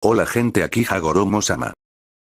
Hola gente, aquí Hagoromo-sama.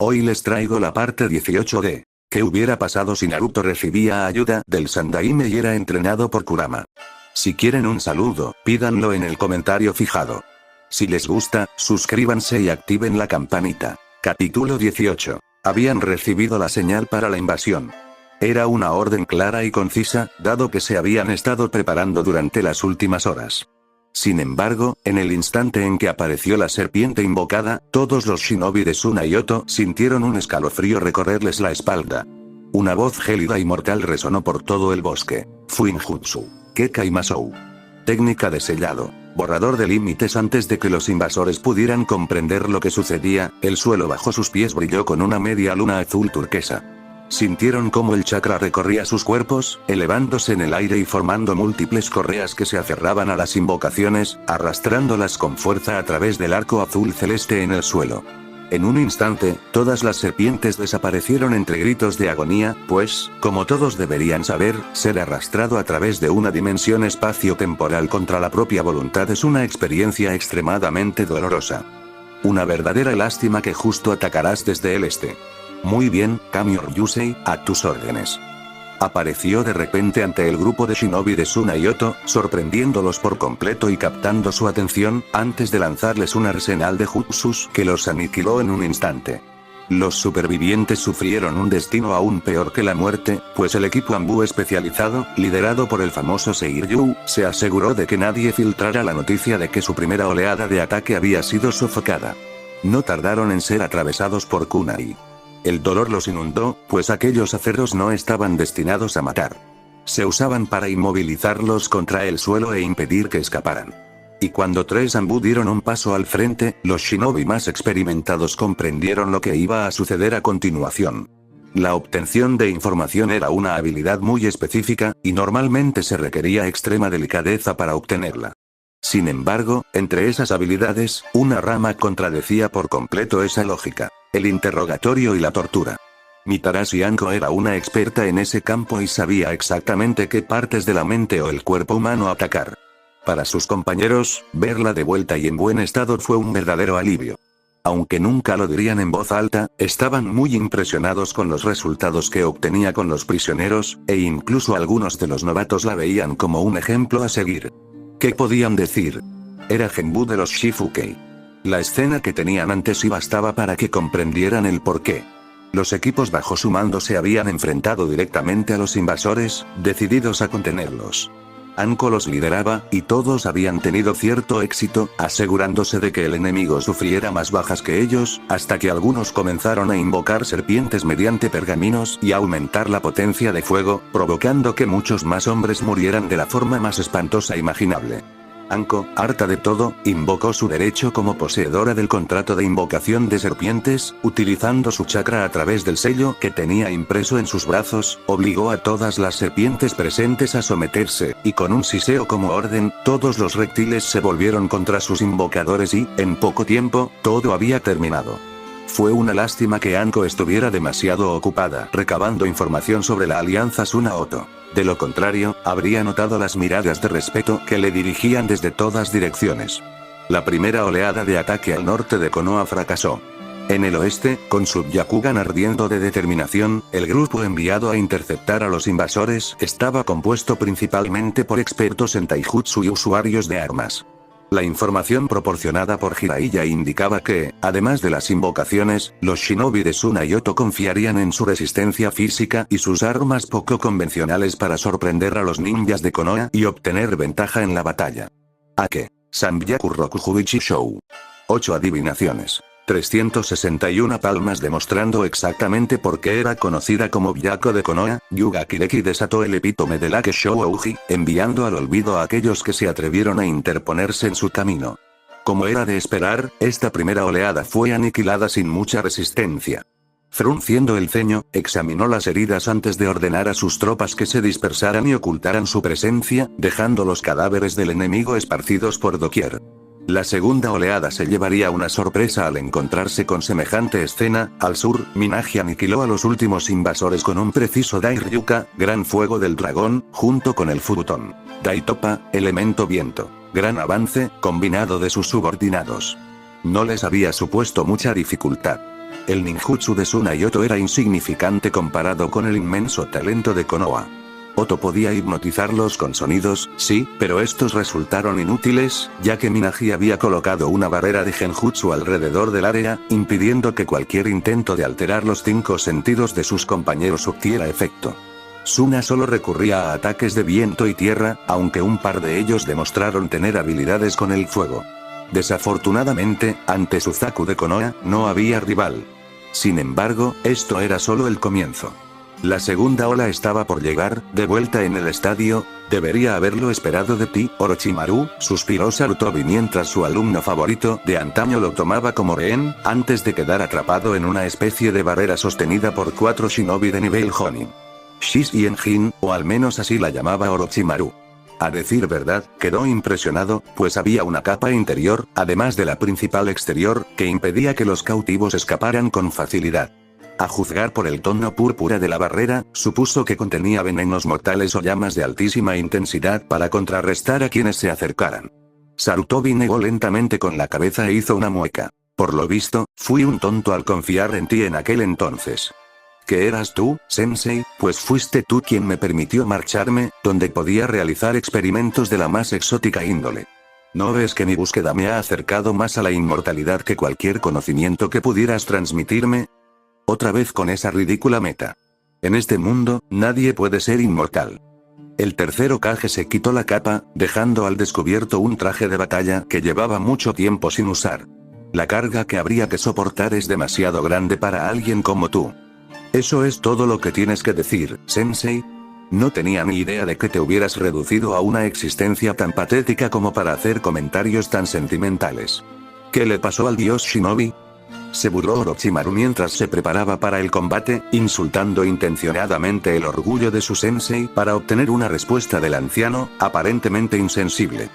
Hoy les traigo la parte 18 de ¿qué hubiera pasado si Naruto recibía ayuda del Sandaime y era entrenado por Kurama? Si quieren un saludo, pídanlo en el comentario fijado. Si les gusta, suscríbanse y activen la campanita. Capítulo 18. Habían recibido la señal para la invasión. Era una orden clara y concisa, dado que se habían estado preparando durante las últimas horas. Sin embargo, en el instante en que apareció la serpiente invocada, todos los shinobi de Tsunayoto sintieron un escalofrío recorrerles la espalda. Una voz gélida y mortal resonó por todo el bosque. Fuinjutsu. Kekai Masou. Técnica de sellado. Borrador de límites. Antes de que los invasores pudieran comprender lo que sucedía, el suelo bajo sus pies brilló con una media luna azul turquesa. Sintieron cómo el chakra recorría sus cuerpos, elevándose en el aire y formando múltiples correas que se aferraban a las invocaciones, arrastrándolas con fuerza a través del arco azul celeste en el suelo. En un instante, todas las serpientes desaparecieron entre gritos de agonía, pues, como todos deberían saber, ser arrastrado a través de una dimensión espacio-temporal contra la propia voluntad es una experiencia extremadamente dolorosa. Una verdadera lástima que justo atacarás desde el este. Muy bien, Kami Ryusei, a tus órdenes. Apareció de repente ante el grupo de shinobi de Tsunayoto, sorprendiéndolos por completo y captando su atención, antes de lanzarles un arsenal de jutsus que los aniquiló en un instante. Los supervivientes sufrieron un destino aún peor que la muerte, pues el equipo Anbu especializado, liderado por el famoso Seiryu, se aseguró de que nadie filtrara la noticia de que su primera oleada de ataque había sido sofocada. No tardaron en ser atravesados por kunai. El dolor los inundó, pues aquellos acerros no estaban destinados a matar. Se usaban para inmovilizarlos contra el suelo e impedir que escaparan. Y cuando tres Anbu dieron un paso al frente, los shinobi más experimentados comprendieron lo que iba a suceder a continuación. La obtención de información era una habilidad muy específica, y normalmente se requería extrema delicadeza para obtenerla. Sin embargo, entre esas habilidades, una rama contradecía por completo esa lógica: el interrogatorio y la tortura. Mitarashi Anko era una experta en ese campo y sabía exactamente qué partes de la mente o el cuerpo humano atacar. Para sus compañeros, verla de vuelta y en buen estado fue un verdadero alivio. Aunque nunca lo dirían en voz alta, estaban muy impresionados con los resultados que obtenía con los prisioneros, e incluso algunos de los novatos la veían como un ejemplo a seguir. ¿Qué podían decir? Era Genbu de los Shifukei. La escena que tenían antes y bastaba para que comprendieran el porqué. Los equipos bajo su mando se habían enfrentado directamente a los invasores, decididos a contenerlos. Anko los lideraba, y todos habían tenido cierto éxito, asegurándose de que el enemigo sufriera más bajas que ellos, hasta que algunos comenzaron a invocar serpientes mediante pergaminos y a aumentar la potencia de fuego, provocando que muchos más hombres murieran de la forma más espantosa imaginable. Anko, harta de todo, invocó su derecho como poseedora del contrato de invocación de serpientes, utilizando su chakra a través del sello que tenía impreso en sus brazos, obligó a todas las serpientes presentes a someterse, y con un siseo como orden, todos los reptiles se volvieron contra sus invocadores y, en poco tiempo, todo había terminado. Fue una lástima que Anko estuviera demasiado ocupada recabando información sobre la alianza Tsunayoto. De lo contrario, habría notado las miradas de respeto que le dirigían desde todas direcciones. La primera oleada de ataque al norte de Konoha fracasó. En el oeste, con su Byakugan ardiendo de determinación, el grupo enviado a interceptar a los invasores estaba compuesto principalmente por expertos en taijutsu y usuarios de armas. La información proporcionada por Jiraiya indicaba que, además de las invocaciones, los shinobi de Tsunayoto confiarían en su resistencia física y sus armas poco convencionales para sorprender a los ninjas de Konoha y obtener ventaja en la batalla. Ake. Sanbyaku Rokujuichi Shou. 8 adivinaciones. 361 palmas demostrando exactamente por qué era conocida como Byakko de Konoha, Yuga Kireki desató el epítome del Ake Shōouji, enviando al olvido a aquellos que se atrevieron a interponerse en su camino. Como era de esperar, esta primera oleada fue aniquilada sin mucha resistencia. Frunciendo el ceño, examinó las heridas antes de ordenar a sus tropas que se dispersaran y ocultaran su presencia, dejando los cadáveres del enemigo esparcidos por doquier. La segunda oleada se llevaría una sorpresa al encontrarse con semejante escena. Al sur, Minaji aniquiló a los últimos invasores con un preciso Dairyuka, gran fuego del dragón, junto con el Furuton Daitopa, elemento viento. Gran avance, combinado de sus subordinados. no les había supuesto mucha dificultad. El ninjutsu de Tsunayoto era insignificante comparado con el inmenso talento de Konoha. Oto podía hipnotizarlos con sonidos, sí, pero estos resultaron inútiles, ya que Minagi había colocado una barrera de genjutsu alrededor del área, impidiendo que cualquier intento de alterar los 5 sentidos de sus compañeros surtiera efecto. Suna solo recurría a ataques de viento y tierra, aunque un par de ellos demostraron tener habilidades con el fuego. Desafortunadamente, ante Suzaku de Konoha, no había rival. Sin embargo, esto era solo el comienzo. La segunda ola estaba por llegar, de vuelta en el estadio. Debería haberlo esperado de ti, Orochimaru, suspiró Sarutobi mientras su alumno favorito de antaño lo tomaba como rehén, antes de quedar atrapado en una especie de barrera sostenida por 4 shinobi de nivel Jonin. Shishien-jin, o al menos así la llamaba Orochimaru. A decir verdad, quedó impresionado, pues había una capa interior, además de la principal exterior, que impedía que los cautivos escaparan con facilidad. A juzgar por el tono púrpura de la barrera, supuso que contenía venenos mortales o llamas de altísima intensidad para contrarrestar a quienes se acercaran. Sarutobi negó lentamente con la cabeza e hizo una mueca. Por lo visto, fui un tonto al confiar en ti en aquel entonces. ¿Qué eras tú, sensei? Pues fuiste tú quien me permitió marcharme, donde podía realizar experimentos de la más exótica índole. ¿No ves que mi búsqueda me ha acercado más a la inmortalidad que cualquier conocimiento que pudieras transmitirme? Otra vez con esa ridícula meta. En este mundo, nadie puede ser inmortal. El tercer Hokage se quitó la capa, dejando al descubierto un traje de batalla que llevaba mucho tiempo sin usar. La carga que habría que soportar es demasiado grande para alguien como tú. ¿Eso es todo lo que tienes que decir, sensei? No tenía ni idea de que te hubieras reducido a una existencia tan patética como para hacer comentarios tan sentimentales. ¿Qué le pasó al dios Shinobi? Se burló Orochimaru mientras se preparaba para el combate, insultando intencionadamente el orgullo de su sensei para obtener una respuesta del anciano, aparentemente insensible.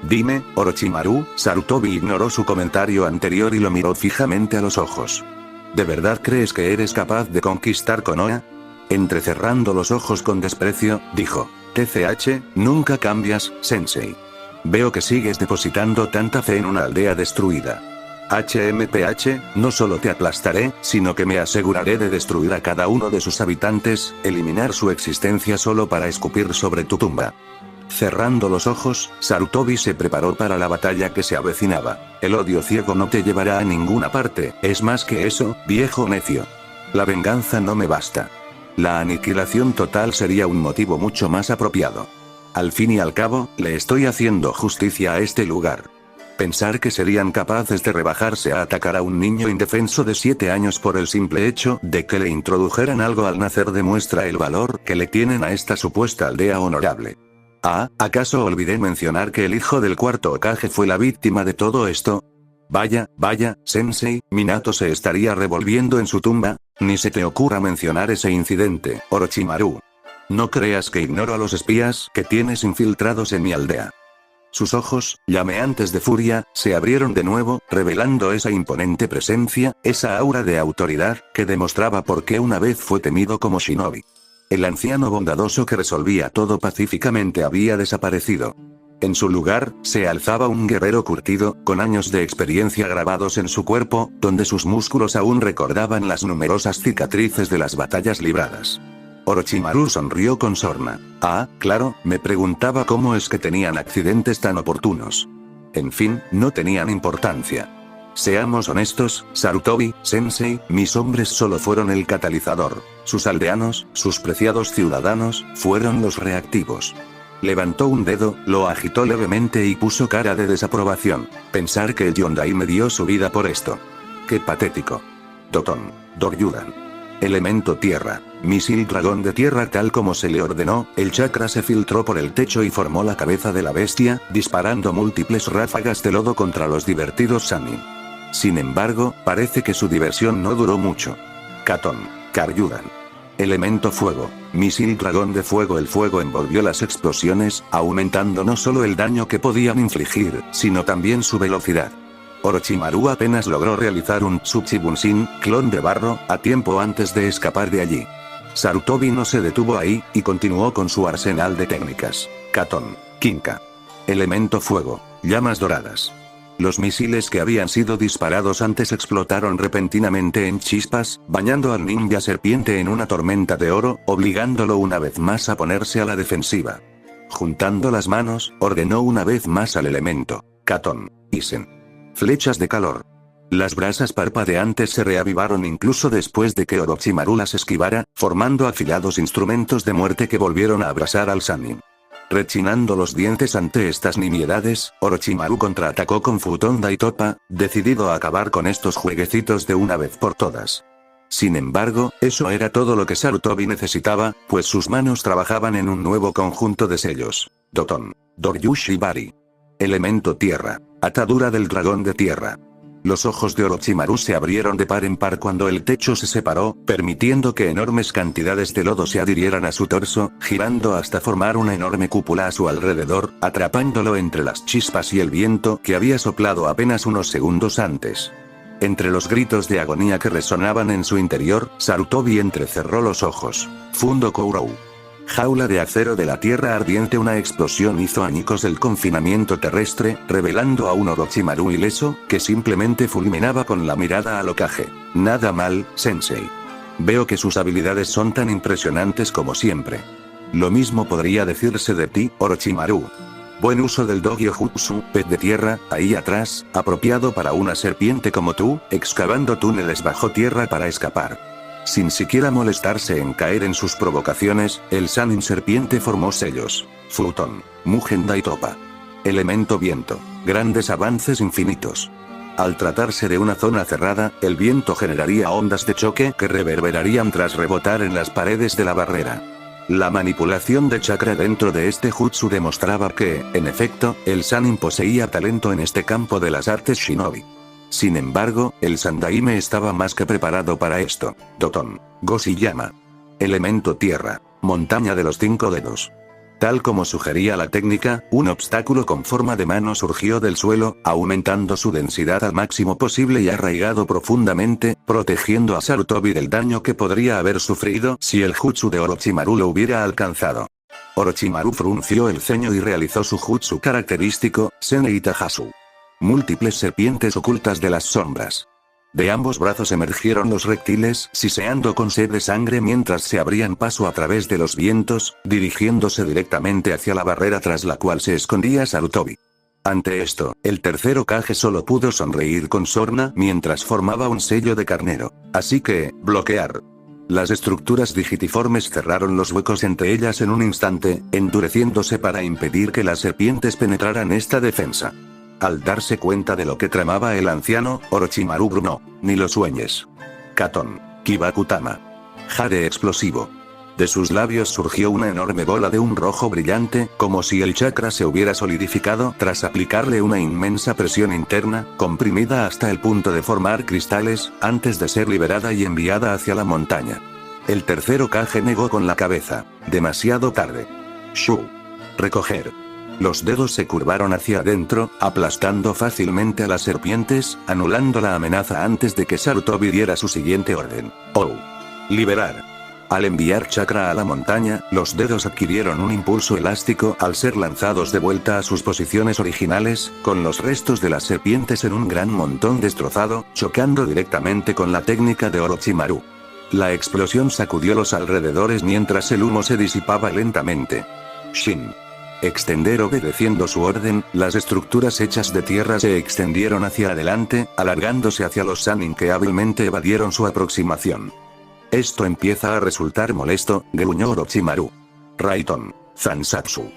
Dime, Orochimaru. Sarutobi ignoró su comentario anterior y lo miró fijamente a los ojos. ¿De verdad crees que eres capaz de conquistar Konoha? Entrecerrando los ojos con desprecio, dijo. TCH, nunca cambias, sensei. Veo que sigues depositando tanta fe en una aldea destruida. HMPH, no solo te aplastaré, sino que me aseguraré de destruir a cada uno de sus habitantes, eliminar su existencia solo para escupir sobre tu tumba. Cerrando los ojos, Sarutobi se preparó para la batalla que se avecinaba. El odio ciego no te llevará a ninguna parte, es más que eso, viejo necio. La venganza no me basta. La aniquilación total sería un motivo mucho más apropiado. Al fin y al cabo, le estoy haciendo justicia a este lugar. Pensar que serían capaces de rebajarse a atacar a un niño indefenso de 7 años por el simple hecho de que le introdujeran algo al nacer demuestra el valor que le tienen a esta supuesta aldea honorable. Ah, ¿acaso olvidé mencionar que el hijo del cuarto Hokage fue la víctima de todo esto? Vaya, sensei, Minato se estaría revolviendo en su tumba. Ni se te ocurra mencionar ese incidente, Orochimaru. No creas que ignoro a los espías que tienes infiltrados en mi aldea. Sus ojos, llameantes de furia, se abrieron de nuevo, revelando esa imponente presencia, esa aura de autoridad, que demostraba por qué una vez fue temido como shinobi. El anciano bondadoso que resolvía todo pacíficamente había desaparecido. En su lugar, se alzaba un guerrero curtido, con años de experiencia grabados en su cuerpo, donde sus músculos aún recordaban las numerosas cicatrices de las batallas libradas. Orochimaru sonrió con sorna. Ah, claro, me preguntaba cómo es que tenían accidentes tan oportunos. En fin, no tenían importancia. Seamos honestos, Sarutobi, sensei, mis hombres solo fueron el catalizador. Sus aldeanos, sus preciados ciudadanos, fueron los reactivos. Levantó un dedo, lo agitó levemente y puso cara de desaprobación. Pensar que el Yondai me dio su vida por esto. Qué patético. Doton. Doryudan. Elemento tierra. Misil dragón de tierra tal como se le ordenó, el chakra se filtró por el techo y formó la cabeza de la bestia, disparando múltiples ráfagas de lodo contra los divertidos Sannin. Sin embargo, parece que su diversión no duró mucho. Katon. Karyudan. Elemento fuego. Misil dragón de fuego. El fuego envolvió las explosiones, aumentando no solo el daño que podían infligir, sino también su velocidad. Orochimaru apenas logró realizar un Tsuchibunshin, clon de barro, a tiempo antes de escapar de allí. Sarutobi no se detuvo ahí, y continuó con su arsenal de técnicas. Katon. Kinka. Elemento fuego. Llamas doradas. Los misiles que habían sido disparados antes explotaron repentinamente en chispas, bañando al ninja serpiente en una tormenta de oro, obligándolo una vez más a ponerse a la defensiva. Juntando las manos, ordenó una vez más al elemento: Katon, Isen. Flechas de calor. Las brasas parpadeantes se reavivaron incluso después de que Orochimaru las esquivara, formando afilados instrumentos de muerte que volvieron a abrasar al Sannin. Rechinando los dientes ante estas nimiedades, Orochimaru contraatacó con Futon Daitopa, decidido a acabar con estos jueguecitos de una vez por todas. Sin embargo, eso era todo lo que Sarutobi necesitaba, pues sus manos trabajaban en un nuevo conjunto de sellos. Doton. Doryushibari. Elemento tierra. Atadura del dragón de tierra. Los ojos de Orochimaru se abrieron de par en par cuando el techo se separó, permitiendo que enormes cantidades de lodo se adhirieran a su torso, girando hasta formar una enorme cúpula a su alrededor, atrapándolo entre las chispas y el viento que había soplado apenas unos segundos antes. Entre los gritos de agonía que resonaban en su interior, Sarutobi entrecerró los ojos. Fundo Kourou. Jaula de acero de la tierra ardiente. Una explosión hizo añicos el confinamiento terrestre, revelando a un Orochimaru ileso, que simplemente fulminaba con la mirada al Hokage. Nada mal, sensei. Veo que sus habilidades son tan impresionantes como siempre. Lo mismo podría decirse de ti, Orochimaru. Buen uso del Dogyo Jutsu, pez de tierra, ahí atrás, apropiado para una serpiente como tú, excavando túneles bajo tierra para escapar. Sin siquiera molestarse en caer en sus provocaciones, el Sannin serpiente formó sellos. Futon. Mugen Daitopa. Elemento viento. Grandes avances infinitos. Al tratarse de una zona cerrada, el viento generaría ondas de choque que reverberarían tras rebotar en las paredes de la barrera. La manipulación de chakra dentro de este jutsu demostraba que, en efecto, el Sannin poseía talento en este campo de las artes shinobi. Sin embargo, el Sandaime estaba más que preparado para esto. Doton. Goshiyama. Elemento tierra. Montaña de los 5 dedos. Tal como sugería la técnica, un obstáculo con forma de mano surgió del suelo, aumentando su densidad al máximo posible y arraigado profundamente, protegiendo a Sarutobi del daño que podría haber sufrido si el jutsu de Orochimaru lo hubiera alcanzado. Orochimaru frunció el ceño y realizó su jutsu característico, Senei Tajasu. Múltiples serpientes ocultas de las sombras. De ambos brazos emergieron los reptiles, siseando con sed de sangre mientras se abrían paso a través de los vientos, dirigiéndose directamente hacia la barrera tras la cual se escondía Sarutobi. Ante esto, el tercer Hokage solo pudo sonreír con sorna mientras formaba un sello de carnero. Así que, bloquear. Las estructuras digitiformes cerraron los huecos entre ellas en un instante, endureciéndose para impedir que las serpientes penetraran esta defensa. Al darse cuenta de lo que tramaba el anciano, Orochimaru grunó: ni lo sueñes. Katon. Kibakutama. Jade explosivo. De sus labios surgió una enorme bola de un rojo brillante, como si el chakra se hubiera solidificado tras aplicarle una inmensa presión interna, comprimida hasta el punto de formar cristales, antes de ser liberada y enviada hacia la montaña. El tercer Hokage negó con la cabeza. Demasiado tarde. Shu. Recoger. Los dedos se curvaron hacia adentro, aplastando fácilmente a las serpientes, anulando la amenaza antes de que Sarutobi diera su siguiente orden. Oh. Liberar. Al enviar chakra a la montaña, los dedos adquirieron un impulso elástico al ser lanzados de vuelta a sus posiciones originales, con los restos de las serpientes en un gran montón destrozado, chocando directamente con la técnica de Orochimaru. La explosión sacudió los alrededores mientras el humo se disipaba lentamente. Shin. Extender. Obedeciendo su orden, las estructuras hechas de tierra se extendieron hacia adelante, alargándose hacia los Sannin que hábilmente evadieron su aproximación. Esto empieza a resultar molesto, gruñó Orochimaru. Raiton. Zansatsu.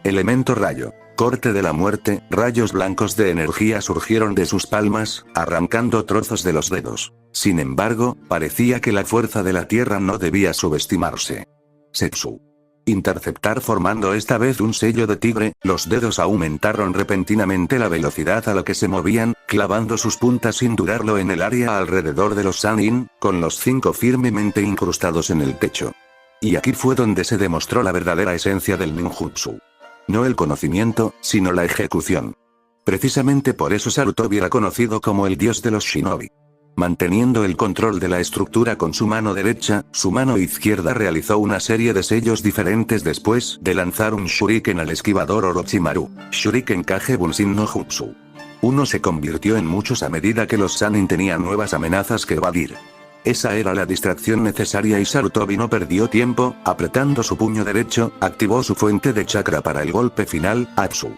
Elemento rayo. Corte de la muerte. Rayos blancos de energía surgieron de sus palmas, arrancando trozos de los dedos. Sin embargo, parecía que la fuerza de la tierra no debía subestimarse. Setsu. Interceptar. Formando esta vez un sello de tigre, los dedos aumentaron repentinamente la velocidad a la que se movían, clavando sus puntas sin dudarlo en el área alrededor de los Sannin, con los 5 firmemente incrustados en el techo. Y aquí fue donde se demostró la verdadera esencia del ninjutsu. No el conocimiento, sino la ejecución. Precisamente por eso Sarutobi era conocido como el dios de los shinobi. Manteniendo el control de la estructura con su mano derecha, su mano izquierda realizó una serie de sellos diferentes después de lanzar un shuriken al esquivador Orochimaru. Shuriken Kage Bunshin no Jutsu. Uno se convirtió en muchos a medida que los Sannin tenían nuevas amenazas que evadir. Esa era la distracción necesaria y Sarutobi no perdió tiempo, apretando su puño derecho, activó su fuente de chakra para el golpe final, Atsu.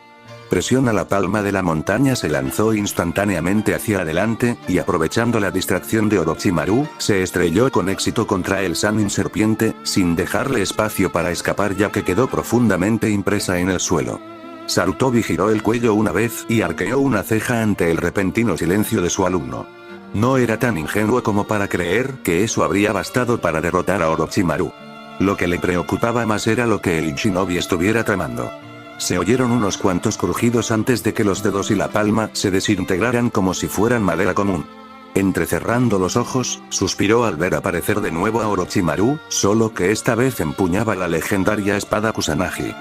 Presiona la palma de la montaña, se lanzó instantáneamente hacia adelante, y aprovechando la distracción de Orochimaru, se estrelló con éxito contra el Sannin serpiente, sin dejarle espacio para escapar ya que quedó profundamente impresa en el suelo. Sarutobi giró el cuello una vez y arqueó una ceja ante el repentino silencio de su alumno. No era tan ingenuo como para creer que eso habría bastado para derrotar a Orochimaru. Lo que le preocupaba más era lo que el shinobi estuviera tramando. Se oyeron unos cuantos crujidos antes de que los dedos y la palma se desintegraran como si fueran madera común. Entrecerrando los ojos, suspiró al ver aparecer de nuevo a Orochimaru, solo que esta vez empuñaba la legendaria espada Kusanagi.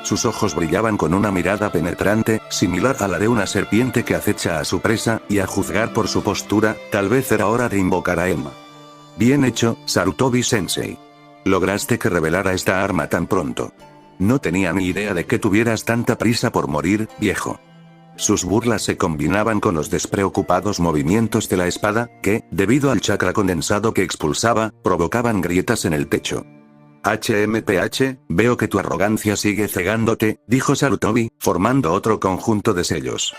Sus ojos brillaban con una mirada penetrante, similar a la de una serpiente que acecha a su presa, y a juzgar por su postura, tal vez era hora de invocar a Enma. Bien hecho, Sarutobi-sensei. Lograste que revelara esta arma tan pronto. No tenía ni idea de que tuvieras tanta prisa por morir, viejo. Sus burlas se combinaban con los despreocupados movimientos de la espada, que, debido al chakra condensado que expulsaba, provocaban grietas en el techo. HMPH, veo que tu arrogancia sigue cegándote, dijo Sarutobi, formando otro conjunto de sellos.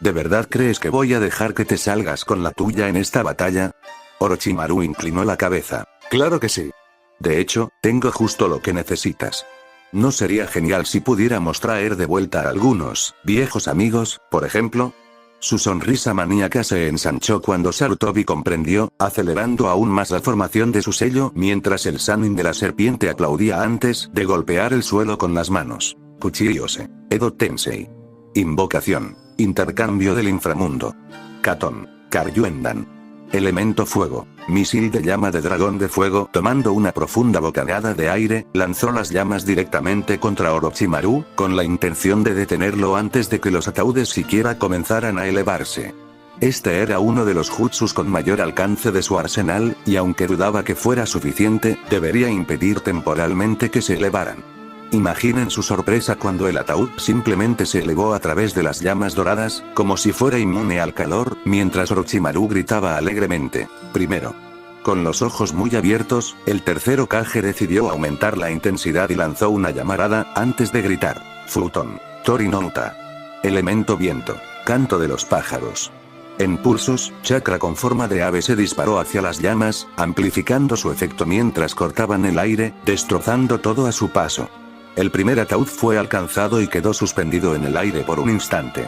¿De verdad crees que voy a dejar que te salgas con la tuya en esta batalla? Orochimaru inclinó la cabeza. Claro que sí. De hecho, tengo justo lo que necesitas. ¿No sería genial si pudiéramos traer de vuelta a algunos viejos amigos, por ejemplo? Su sonrisa maníaca se ensanchó cuando Sarutobi comprendió, acelerando aún más la formación de su sello mientras el Sannin de la serpiente aplaudía antes de golpear el suelo con las manos. Kuchiyose. Edo Tensei. Invocación. Intercambio del inframundo. Katon. Karyuendan. Elemento fuego. Misil de llama de dragón de fuego. Tomando una profunda bocanada de aire, lanzó las llamas directamente contra Orochimaru, con la intención de detenerlo antes de que los ataúdes siquiera comenzaran a elevarse. Este era uno de los jutsus con mayor alcance de su arsenal, y aunque dudaba que fuera suficiente, debería impedir temporalmente que se elevaran. Imaginen su sorpresa cuando el ataúd simplemente se elevó a través de las llamas doradas, como si fuera inmune al calor, mientras Orochimaru gritaba alegremente. Primero. Con los ojos muy abiertos, el tercer Hokage decidió aumentar la intensidad y lanzó una llamarada, antes de gritar. Futon. Tori no Uta. Elemento viento. Canto de los pájaros. En pulsos, chakra con forma de ave se disparó hacia las llamas, amplificando su efecto mientras cortaban el aire, destrozando todo a su paso. El primer ataúd fue alcanzado y quedó suspendido en el aire por un instante.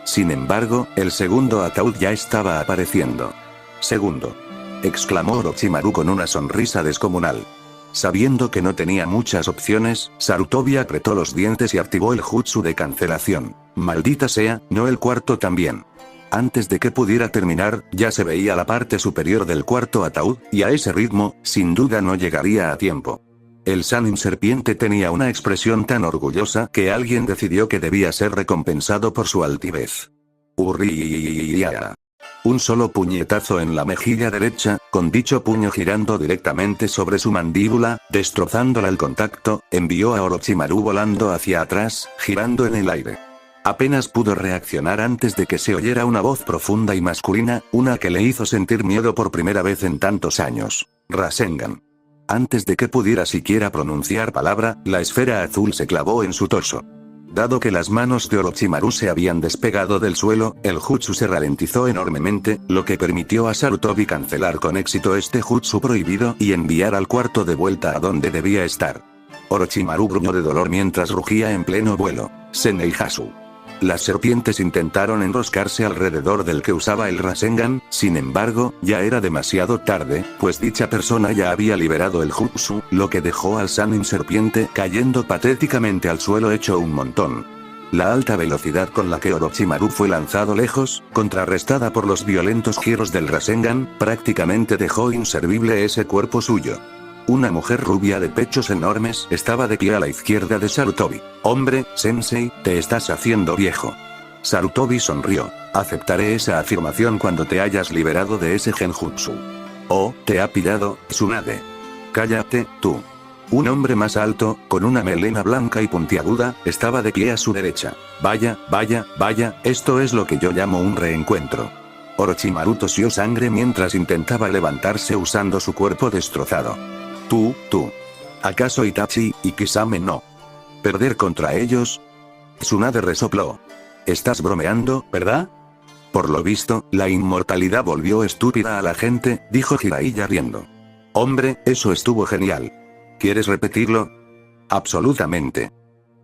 Sin embargo, el segundo ataúd ya estaba apareciendo. Segundo. Exclamó Orochimaru con una sonrisa descomunal. Sabiendo que no tenía muchas opciones, Sarutobi apretó los dientes y activó el jutsu de cancelación. Maldita sea, no el cuarto también. Antes de que pudiera terminar, ya se veía la parte superior del cuarto ataúd, y a ese ritmo, sin duda no llegaría a tiempo. El Sannin serpiente tenía una expresión tan orgullosa que alguien decidió que debía ser recompensado por su altivez. Urriya. Un solo puñetazo en la mejilla derecha, con dicho puño girando directamente sobre su mandíbula, destrozándola al contacto, envió a Orochimaru volando hacia atrás, girando en el aire. Apenas pudo reaccionar antes de que se oyera una voz profunda y masculina, una que le hizo sentir miedo por primera vez en tantos años. Rasengan. Antes de que pudiera siquiera pronunciar palabra, la esfera azul se clavó en su torso. Dado que las manos de Orochimaru se habían despegado del suelo, el jutsu se ralentizó enormemente, lo que permitió a Sarutobi cancelar con éxito este jutsu prohibido y enviar al cuarto de vuelta a donde debía estar. Orochimaru gruñó de dolor mientras rugía en pleno vuelo. Seneihasu. Las serpientes intentaron enroscarse alrededor del que usaba el Rasengan, sin embargo, ya era demasiado tarde, pues dicha persona ya había liberado el jutsu, lo que dejó al Sannin serpiente cayendo patéticamente al suelo hecho un montón. La alta velocidad con la que Orochimaru fue lanzado lejos, contrarrestada por los violentos giros del Rasengan, prácticamente dejó inservible ese cuerpo suyo. Una mujer rubia de pechos enormes estaba de pie a la izquierda de Sarutobi. Hombre, sensei, te estás haciendo viejo. Sarutobi sonrió. Aceptaré esa afirmación cuando te hayas liberado de ese genjutsu. Oh, te ha pillado, Tsunade. Cállate, tú. Un hombre más alto, con una melena blanca y puntiaguda, estaba de pie a su derecha. Vaya, vaya, vaya, esto es lo que yo llamo un reencuentro. Orochimaru tosió sangre mientras intentaba levantarse usando su cuerpo destrozado. Tú. ¿Acaso Itachi y Kisame no? ¿Perder contra ellos? Tsunade resopló. Estás bromeando, ¿verdad? Por lo visto, la inmortalidad volvió estúpida a la gente, dijo Jiraiya riendo. Hombre, eso estuvo genial. ¿Quieres repetirlo? Absolutamente.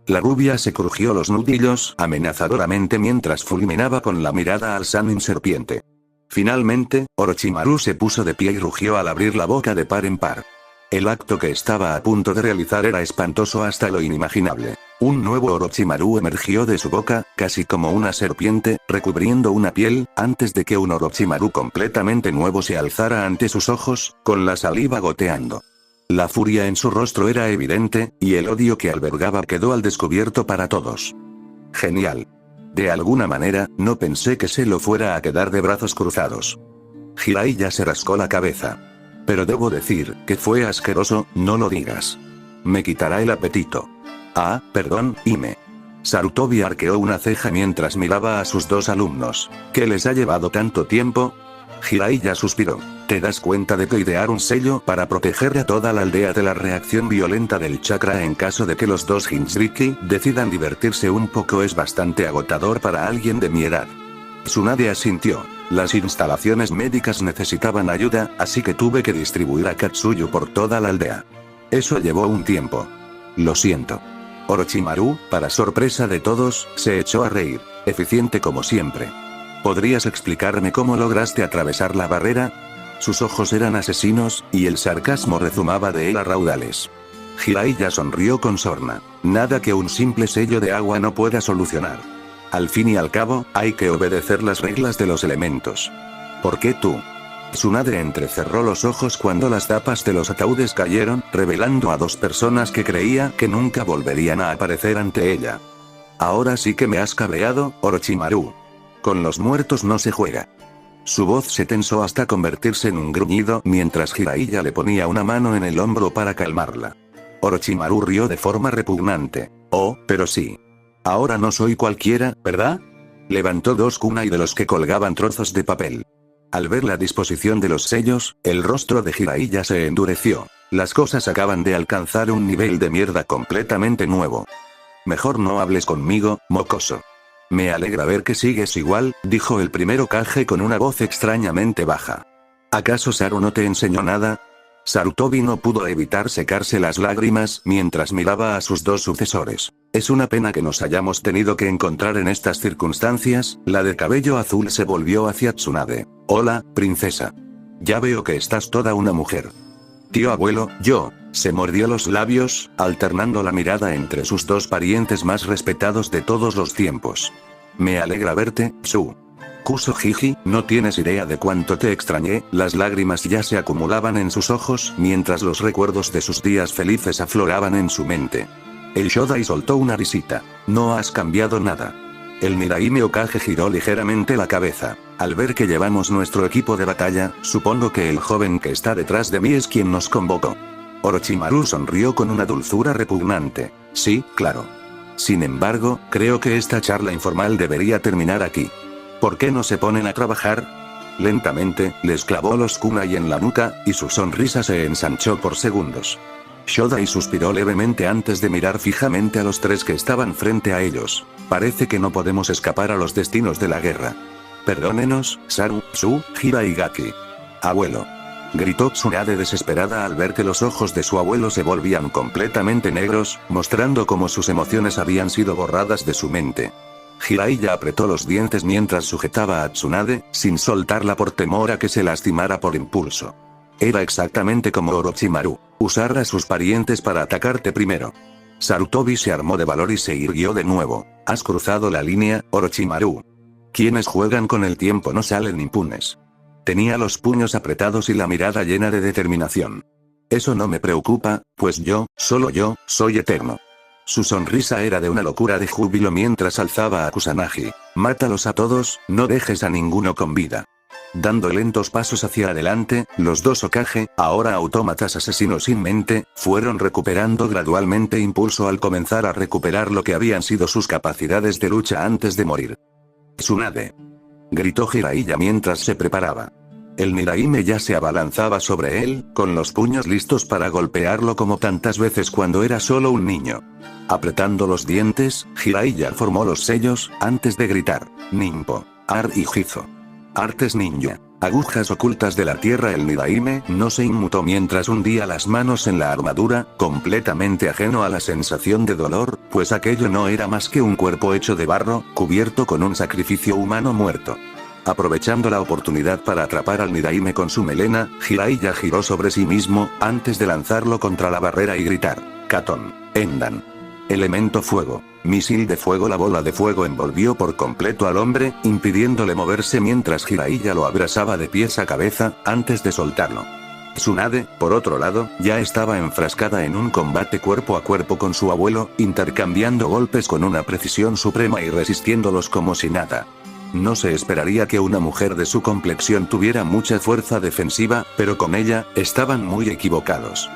La rubia se crujió los nudillos amenazadoramente mientras fulminaba con la mirada al Sannin serpiente. Finalmente, Orochimaru se puso de pie y rugió al abrir la boca de par en par. El acto que estaba a punto de realizar era espantoso hasta lo inimaginable. Un nuevo Orochimaru emergió de su boca, casi como una serpiente, recubriendo una piel, antes de que un Orochimaru completamente nuevo se alzara ante sus ojos, con la saliva goteando. La furia en su rostro era evidente, y el odio que albergaba quedó al descubierto para todos. Genial. De alguna manera, no pensé que se lo fuera a quedar de brazos cruzados. Jiraiya se rascó la cabeza. Pero debo decir, que fue asqueroso, no lo digas. Me quitará el apetito. Ah, perdón, Ime. Sarutobi arqueó una ceja mientras miraba a sus dos alumnos. ¿Qué les ha llevado tanto tiempo? Jiraiya suspiró. ¿Te das cuenta de que idear un sello para proteger a toda la aldea de la reacción violenta del chakra en caso de que los dos Jinchuriki decidan divertirse un poco es bastante agotador para alguien de mi edad? Tsunade asintió. Las instalaciones médicas necesitaban ayuda, así que tuve que distribuir a Katsuyu por toda la aldea. Eso llevó un tiempo. Lo siento. Orochimaru, para sorpresa de todos, se echó a reír, eficiente como siempre. ¿Podrías explicarme cómo lograste atravesar la barrera? Sus ojos eran asesinos, y el sarcasmo rezumaba de él a raudales. Jiraiya sonrió con sorna. Nada que un simple sello de agua no pueda solucionar. Al fin y al cabo, hay que obedecer las reglas de los elementos. ¿Por qué tú? Tsunade entrecerró los ojos cuando las tapas de los ataúdes cayeron, revelando a dos personas que creía que nunca volverían a aparecer ante ella. Ahora sí que me has cabreado, Orochimaru. Con los muertos no se juega. Su voz se tensó hasta convertirse en un gruñido mientras Jiraiya le ponía una mano en el hombro para calmarla. Orochimaru rió de forma repugnante. Oh, pero sí. Ahora no soy cualquiera, ¿verdad? Levantó dos kunai de los que colgaban trozos de papel. Al ver la disposición de los sellos, el rostro de Jiraiya se endureció. Las cosas acaban de alcanzar un nivel de mierda completamente nuevo. Mejor no hables conmigo, mocoso. Me alegra ver que sigues igual, dijo el primer Hokage con una voz extrañamente baja. ¿Acaso Saru no te enseñó nada? Sarutobi no pudo evitar secarse las lágrimas mientras miraba a sus dos sucesores. Es una pena que nos hayamos tenido que encontrar en estas circunstancias. La de cabello azul se volvió hacia Tsunade. Hola, princesa. Ya veo que estás toda una mujer. Tío abuelo, yo, se mordió los labios, alternando la mirada entre sus dos parientes más respetados de todos los tiempos. Me alegra verte, Tsu. Kuso-jiji, no tienes idea de cuánto te extrañé. Las lágrimas ya se acumulaban en sus ojos, mientras los recuerdos de sus días felices afloraban en su mente. El Shodai soltó una risita. No has cambiado nada. El Niraime Hokage giró ligeramente la cabeza. Al ver que llevamos nuestro equipo de batalla, supongo que el joven que está detrás de mí es quien nos convocó. Orochimaru sonrió con una dulzura repugnante. Sí, claro. Sin embargo, creo que esta charla informal debería terminar aquí. ¿Por qué no se ponen a trabajar? Lentamente, les clavó los kunai en la nuca, y su sonrisa se ensanchó por segundos. Shodai suspiró levemente antes de mirar fijamente a los tres que estaban frente a ellos. Parece que no podemos escapar a los destinos de la guerra. Perdónenos, Saru, Tsu, Hira y Gaki. Abuelo. Gritó Tsunade desesperada al ver que los ojos de su abuelo se volvían completamente negros, mostrando cómo sus emociones habían sido borradas de su mente. Jiraiya apretó los dientes mientras sujetaba a Tsunade, sin soltarla por temor a que se lastimara por impulso. Era exactamente como Orochimaru, usar a sus parientes para atacarte primero. Sarutobi se armó de valor y se irguió de nuevo. Has cruzado la línea, Orochimaru. Quienes juegan con el tiempo no salen impunes. Tenía los puños apretados y la mirada llena de determinación. Eso no me preocupa, pues yo, solo yo, soy eterno. Su sonrisa era de una locura de júbilo mientras alzaba a Kusanagi. Mátalos a todos, no dejes a ninguno con vida. Dando lentos pasos hacia adelante, los dos Hokage, ahora autómatas asesinos sin mente, fueron recuperando gradualmente impulso al comenzar a recuperar lo que habían sido sus capacidades de lucha antes de morir. «Tsunade», gritó Jiraiya mientras se preparaba. El Niraime ya se abalanzaba sobre él, con los puños listos para golpearlo como tantas veces cuando era solo un niño. Apretando los dientes, Jiraiya formó los sellos, antes de gritar, «Ninpo, Ar y Jizo». Artes ninja. Agujas ocultas de la tierra. El Niraime no se inmutó mientras hundía las manos en la armadura, completamente ajeno a la sensación de dolor, pues aquello no era más que un cuerpo hecho de barro, cubierto con un sacrificio humano muerto. Aprovechando la oportunidad para atrapar al Niraime con su melena, Jiraiya giró sobre sí mismo, antes de lanzarlo contra la barrera y gritar, «Katon, Endan». Elemento fuego. Misil de fuego. La bola de fuego envolvió por completo al hombre, impidiéndole moverse mientras Jiraiya lo abrazaba de pies a cabeza, antes de soltarlo. Tsunade, por otro lado, ya estaba enfrascada en un combate cuerpo a cuerpo con su abuelo, intercambiando golpes con una precisión suprema y resistiéndolos como si nada. No se esperaría que una mujer de su complexión tuviera mucha fuerza defensiva, pero con ella, estaban muy equivocados.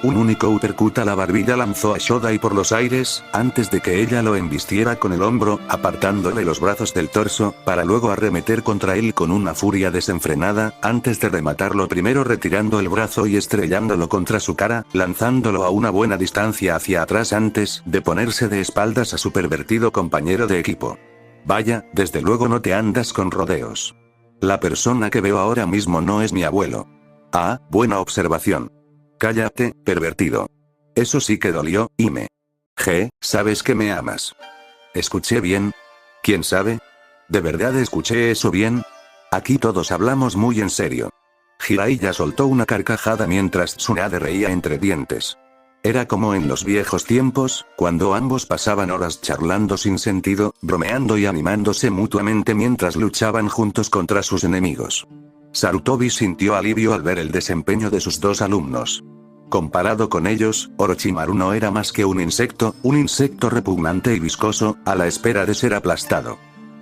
Un único uppercut a la barbilla lanzó a Shodai por los aires, antes de que ella lo embistiera con el hombro, apartándole los brazos del torso, para luego arremeter contra él con una furia desenfrenada, antes de rematarlo primero retirando el brazo y estrellándolo contra su cara, lanzándolo a una buena distancia hacia atrás antes de ponerse de espaldas a su pervertido compañero de equipo. Vaya, desde luego no te andas con rodeos. La persona que veo ahora mismo no es mi abuelo. Ah, buena observación. Cállate, pervertido. Eso sí que dolió, Hime. Sabes que me amas. ¿Escuché bien? ¿Quién sabe? ¿De verdad escuché eso bien? Aquí todos hablamos muy en serio. Jiraiya soltó una carcajada mientras Tsunade reía entre dientes. Era como en los viejos tiempos, cuando ambos pasaban horas charlando sin sentido, bromeando y animándose mutuamente mientras luchaban juntos contra sus enemigos. Sarutobi sintió alivio al ver el desempeño de sus dos alumnos. Comparado con ellos, Orochimaru no era más que un insecto repugnante y viscoso, a la espera de ser aplastado.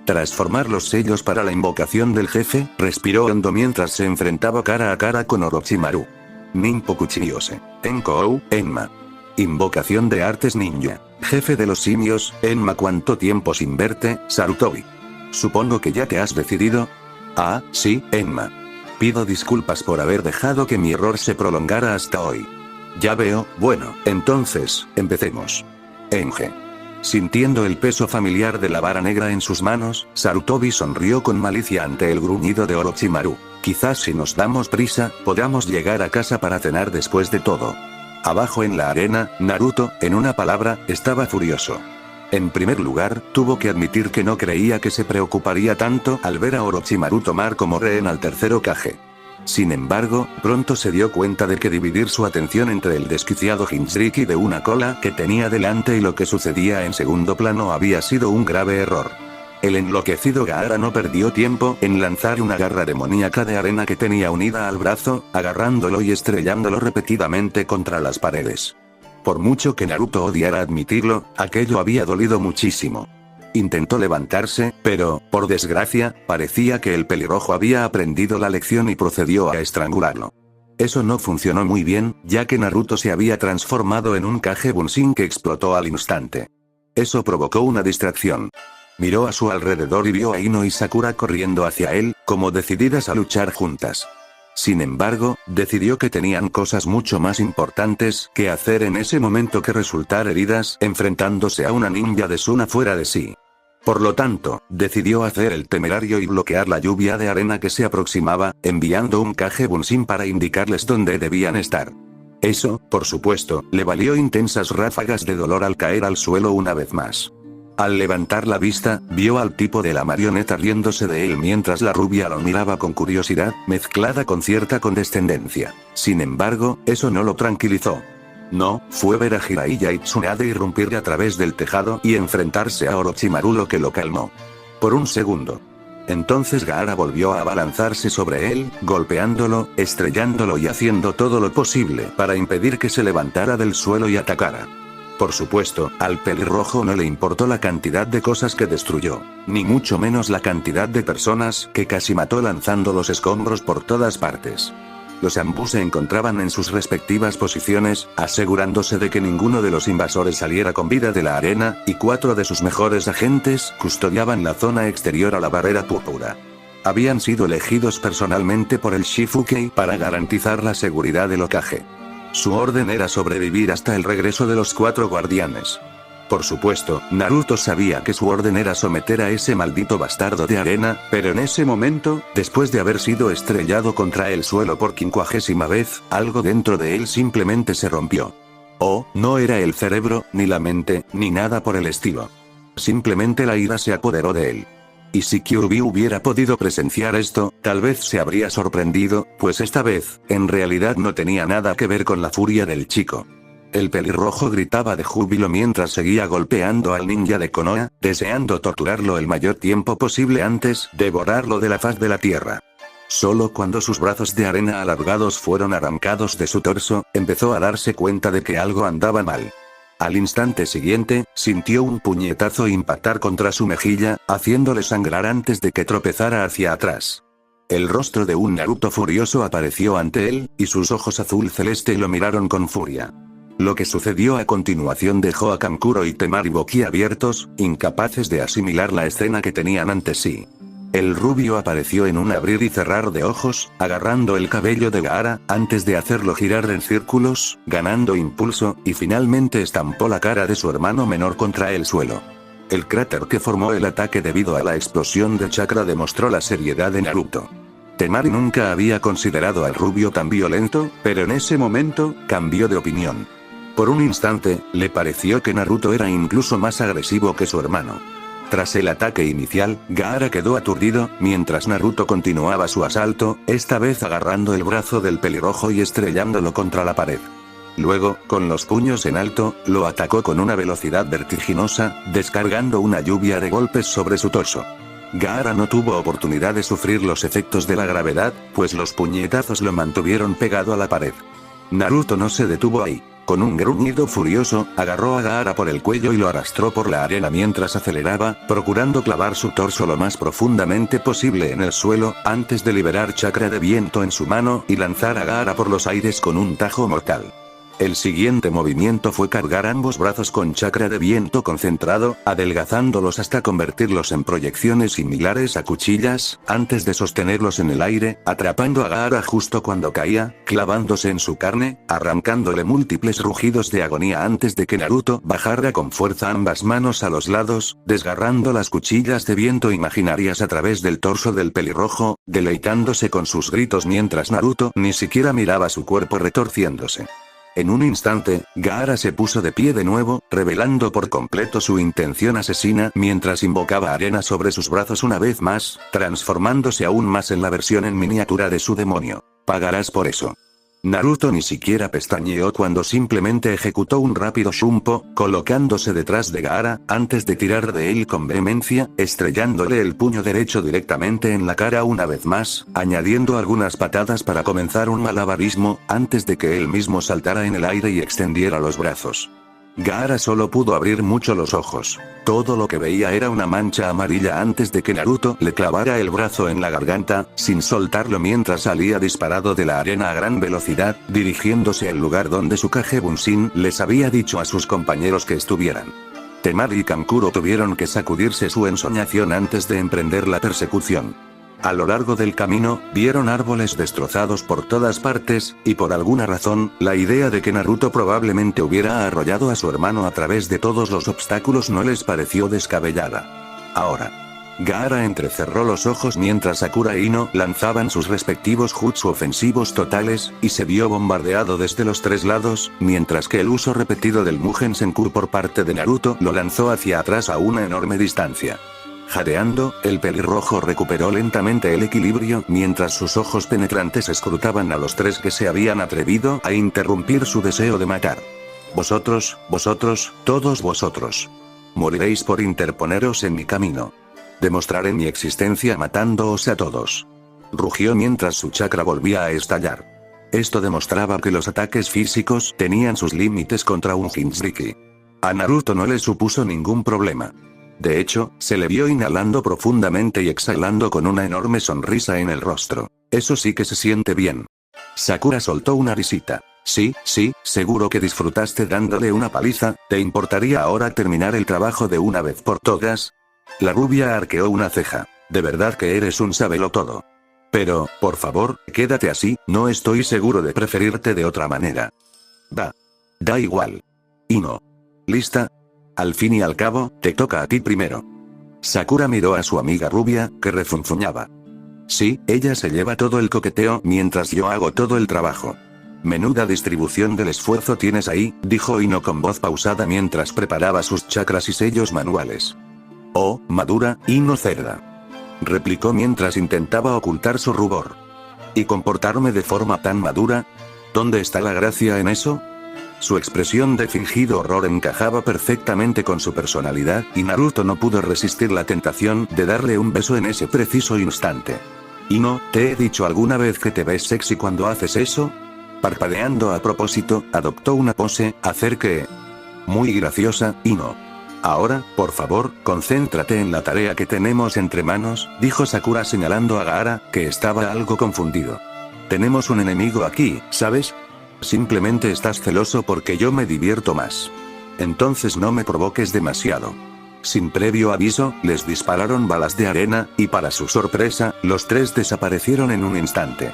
Tras formar los sellos para la invocación del jefe, respiró hondo mientras se enfrentaba cara a cara con Orochimaru. Ninpo Kuchiyose. Enkou, Enma. Invocación de artes ninja. Jefe de los simios, Enma. ¿Cuánto tiempo sin verte, Sarutobi? Supongo que ya te has decidido. Ah, sí, Enma. Pido disculpas por haber dejado que mi error se prolongara hasta hoy. Ya veo, bueno, entonces, empecemos. Enge. Sintiendo el peso familiar de la vara negra en sus manos, Sarutobi sonrió con malicia ante el gruñido de Orochimaru. Quizás si nos damos prisa, podamos llegar a casa para cenar después de todo. Abajo en la arena, Naruto, en una palabra, estaba furioso. En primer lugar, tuvo que admitir que no creía que se preocuparía tanto al ver a Orochimaru tomar como rehén al tercer Hokage. Sin embargo, pronto se dio cuenta de que dividir su atención entre el desquiciado Jinchuriki de una cola que tenía delante y lo que sucedía en segundo plano había sido un grave error. El enloquecido Gaara no perdió tiempo en lanzar una garra demoníaca de arena que tenía unida al brazo, agarrándolo y estrellándolo repetidamente contra las paredes. Por mucho que Naruto odiara admitirlo, aquello había dolido muchísimo. Intentó levantarse, pero, por desgracia, parecía que el pelirrojo había aprendido la lección y procedió a estrangularlo. Eso no funcionó muy bien, ya que Naruto se había transformado en un Kage Bunshin que explotó al instante. Eso provocó una distracción. Miró a su alrededor y vio a Ino y Sakura corriendo hacia él, como decididas a luchar juntas. Sin embargo, decidió que tenían cosas mucho más importantes que hacer en ese momento que resultar heridas enfrentándose a una ninja de Suna fuera de sí. Por lo tanto, decidió hacer el temerario y bloquear la lluvia de arena que se aproximaba, enviando un Kage Bunshin para indicarles dónde debían estar. Eso, por supuesto, le valió intensas ráfagas de dolor al caer al suelo una vez más. Al levantar la vista, vio al tipo de la marioneta riéndose de él mientras la rubia lo miraba con curiosidad, mezclada con cierta condescendencia. Sin embargo, eso no lo tranquilizó. No, fue ver a Jiraiya y Tsunade irrumpir a través del tejado y enfrentarse a Orochimaru lo que lo calmó. Por un segundo. Entonces Gaara volvió a abalanzarse sobre él, golpeándolo, estrellándolo y haciendo todo lo posible para impedir que se levantara del suelo y atacara. Por supuesto, al pelirrojo no le importó la cantidad de cosas que destruyó, ni mucho menos la cantidad de personas que casi mató lanzando los escombros por todas partes. Los Ambu se encontraban en sus respectivas posiciones, asegurándose de que ninguno de los invasores saliera con vida de la arena, y 4 de sus mejores agentes custodiaban la zona exterior a la barrera púrpura. Habían sido elegidos personalmente por el Shifukei para garantizar la seguridad del Hokage. Su orden era sobrevivir hasta el regreso de los 4 guardianes. Por supuesto, Naruto sabía que su orden era someter a ese maldito bastardo de arena, pero en ese momento, después de haber sido estrellado contra el suelo por 50ª vez, algo dentro de él simplemente se rompió. Oh, no era el cerebro, ni la mente, ni nada por el estilo. Simplemente la ira se apoderó de él. Y si Kyuubi hubiera podido presenciar esto, tal vez se habría sorprendido, pues esta vez, en realidad no tenía nada que ver con la furia del chico. El pelirrojo gritaba de júbilo mientras seguía golpeando al ninja de Konoha, deseando torturarlo el mayor tiempo posible antes de borrarlo de la faz de la tierra. Solo cuando sus brazos de arena alargados fueron arrancados de su torso, empezó a darse cuenta de que algo andaba mal. Al instante siguiente, sintió un puñetazo impactar contra su mejilla, haciéndole sangrar antes de que tropezara hacia atrás. El rostro de un Naruto furioso apareció ante él, y sus ojos azul celeste lo miraron con furia. Lo que sucedió a continuación dejó a Kankuro y Temari boquiabiertos, incapaces de asimilar la escena que tenían ante sí. El rubio apareció en un abrir y cerrar de ojos, agarrando el cabello de Gaara, antes de hacerlo girar en círculos, ganando impulso, y finalmente estampó la cara de su hermano menor contra el suelo. El cráter que formó el ataque debido a la explosión de chakra demostró la seriedad de Naruto. Temari nunca había considerado al rubio tan violento, pero en ese momento, cambió de opinión. Por un instante, le pareció que Naruto era incluso más agresivo que su hermano. Tras el ataque inicial, Gaara quedó aturdido, mientras Naruto continuaba su asalto, esta vez agarrando el brazo del pelirrojo y estrellándolo contra la pared. Luego, con los puños en alto, lo atacó con una velocidad vertiginosa, descargando una lluvia de golpes sobre su torso. Gaara no tuvo oportunidad de sufrir los efectos de la gravedad, pues los puñetazos lo mantuvieron pegado a la pared. Naruto no se detuvo ahí. Con un gruñido furioso, agarró a Gaara por el cuello y lo arrastró por la arena mientras aceleraba, procurando clavar su torso lo más profundamente posible en el suelo, antes de liberar chakra de viento en su mano y lanzar a Gaara por los aires con un tajo mortal. El siguiente movimiento fue cargar ambos brazos con chakra de viento concentrado, adelgazándolos hasta convertirlos en proyecciones similares a cuchillas, antes de sostenerlos en el aire, atrapando a Gaara justo cuando caía, clavándose en su carne, arrancándole múltiples rugidos de agonía antes de que Naruto bajara con fuerza ambas manos a los lados, desgarrando las cuchillas de viento imaginarias a través del torso del pelirrojo, deleitándose con sus gritos mientras Naruto ni siquiera miraba su cuerpo retorciéndose. En un instante, Gaara se puso de pie de nuevo, revelando por completo su intención asesina mientras invocaba arena sobre sus brazos una vez más, transformándose aún más en la versión en miniatura de su demonio. Pagarás por eso. Naruto ni siquiera pestañeó cuando simplemente ejecutó un rápido shunpo, colocándose detrás de Gaara, antes de tirar de él con vehemencia, estrellándole el puño derecho directamente en la cara una vez más, añadiendo algunas patadas para comenzar un malabarismo, antes de que él mismo saltara en el aire y extendiera los brazos. Gaara solo pudo abrir mucho los ojos. Todo lo que veía era una mancha amarilla antes de que Naruto le clavara el brazo en la garganta, sin soltarlo mientras salía disparado de la arena a gran velocidad, dirigiéndose al lugar donde Tsukage Bunshin les había dicho a sus compañeros que estuvieran. Temari y Kankuro tuvieron que sacudirse su ensoñación antes de emprender la persecución. A lo largo del camino, vieron árboles destrozados por todas partes, y por alguna razón, la idea de que Naruto probablemente hubiera arrollado a su hermano a través de todos los obstáculos no les pareció descabellada. Ahora. Gaara entrecerró los ojos mientras Sakura e Ino lanzaban sus respectivos jutsu ofensivos totales, y se vio bombardeado desde los 3 lados, mientras que el uso repetido del Mugen Senku por parte de Naruto lo lanzó hacia atrás a una enorme distancia. Jadeando, el pelirrojo recuperó lentamente el equilibrio mientras sus ojos penetrantes escrutaban a los 3 que se habían atrevido a interrumpir su deseo de matar. Vosotros, todos vosotros. Moriréis por interponeros en mi camino. Demostraré mi existencia matándoos a todos. Rugió mientras su chakra volvía a estallar. Esto demostraba que los ataques físicos tenían sus límites contra un Jinchuriki. A Naruto no le supuso ningún problema. De hecho, se le vio inhalando profundamente y exhalando con una enorme sonrisa en el rostro. Eso sí que se siente bien. Sakura soltó una risita. Sí, seguro que disfrutaste dándole una paliza, ¿te importaría ahora terminar el trabajo de una vez por todas? La rubia arqueó una ceja. De verdad que eres un sabelotodo. Pero, por favor, quédate así, no estoy seguro de preferirte de otra manera. Da igual. Ino. ¿Lista? Al fin y al cabo, te toca a ti primero. Sakura miró a su amiga rubia, que refunfuñaba. Sí, ella se lleva todo el coqueteo mientras yo hago todo el trabajo. Menuda distribución del esfuerzo tienes ahí, dijo Ino con voz pausada mientras preparaba sus chakras y sellos manuales. Oh, madura, Ino cerda. Replicó mientras intentaba ocultar su rubor. ¿Y comportarme de forma tan madura? ¿Dónde está la gracia en eso? Su expresión de fingido horror encajaba perfectamente con su personalidad, y Naruto no pudo resistir la tentación de darle un beso en ese preciso instante. Ino, ¿te he dicho alguna vez que te ves sexy cuando haces eso? Parpadeando a propósito, adoptó una pose, muy graciosa, Ino. Ahora, por favor, concéntrate en la tarea que tenemos entre manos, dijo Sakura señalando a Gaara, que estaba algo confundido. Tenemos un enemigo aquí, ¿sabes? Simplemente estás celoso porque yo me divierto más. Entonces no me provoques demasiado. Sin previo aviso, les dispararon balas de arena, y para su sorpresa, los tres desaparecieron en un instante.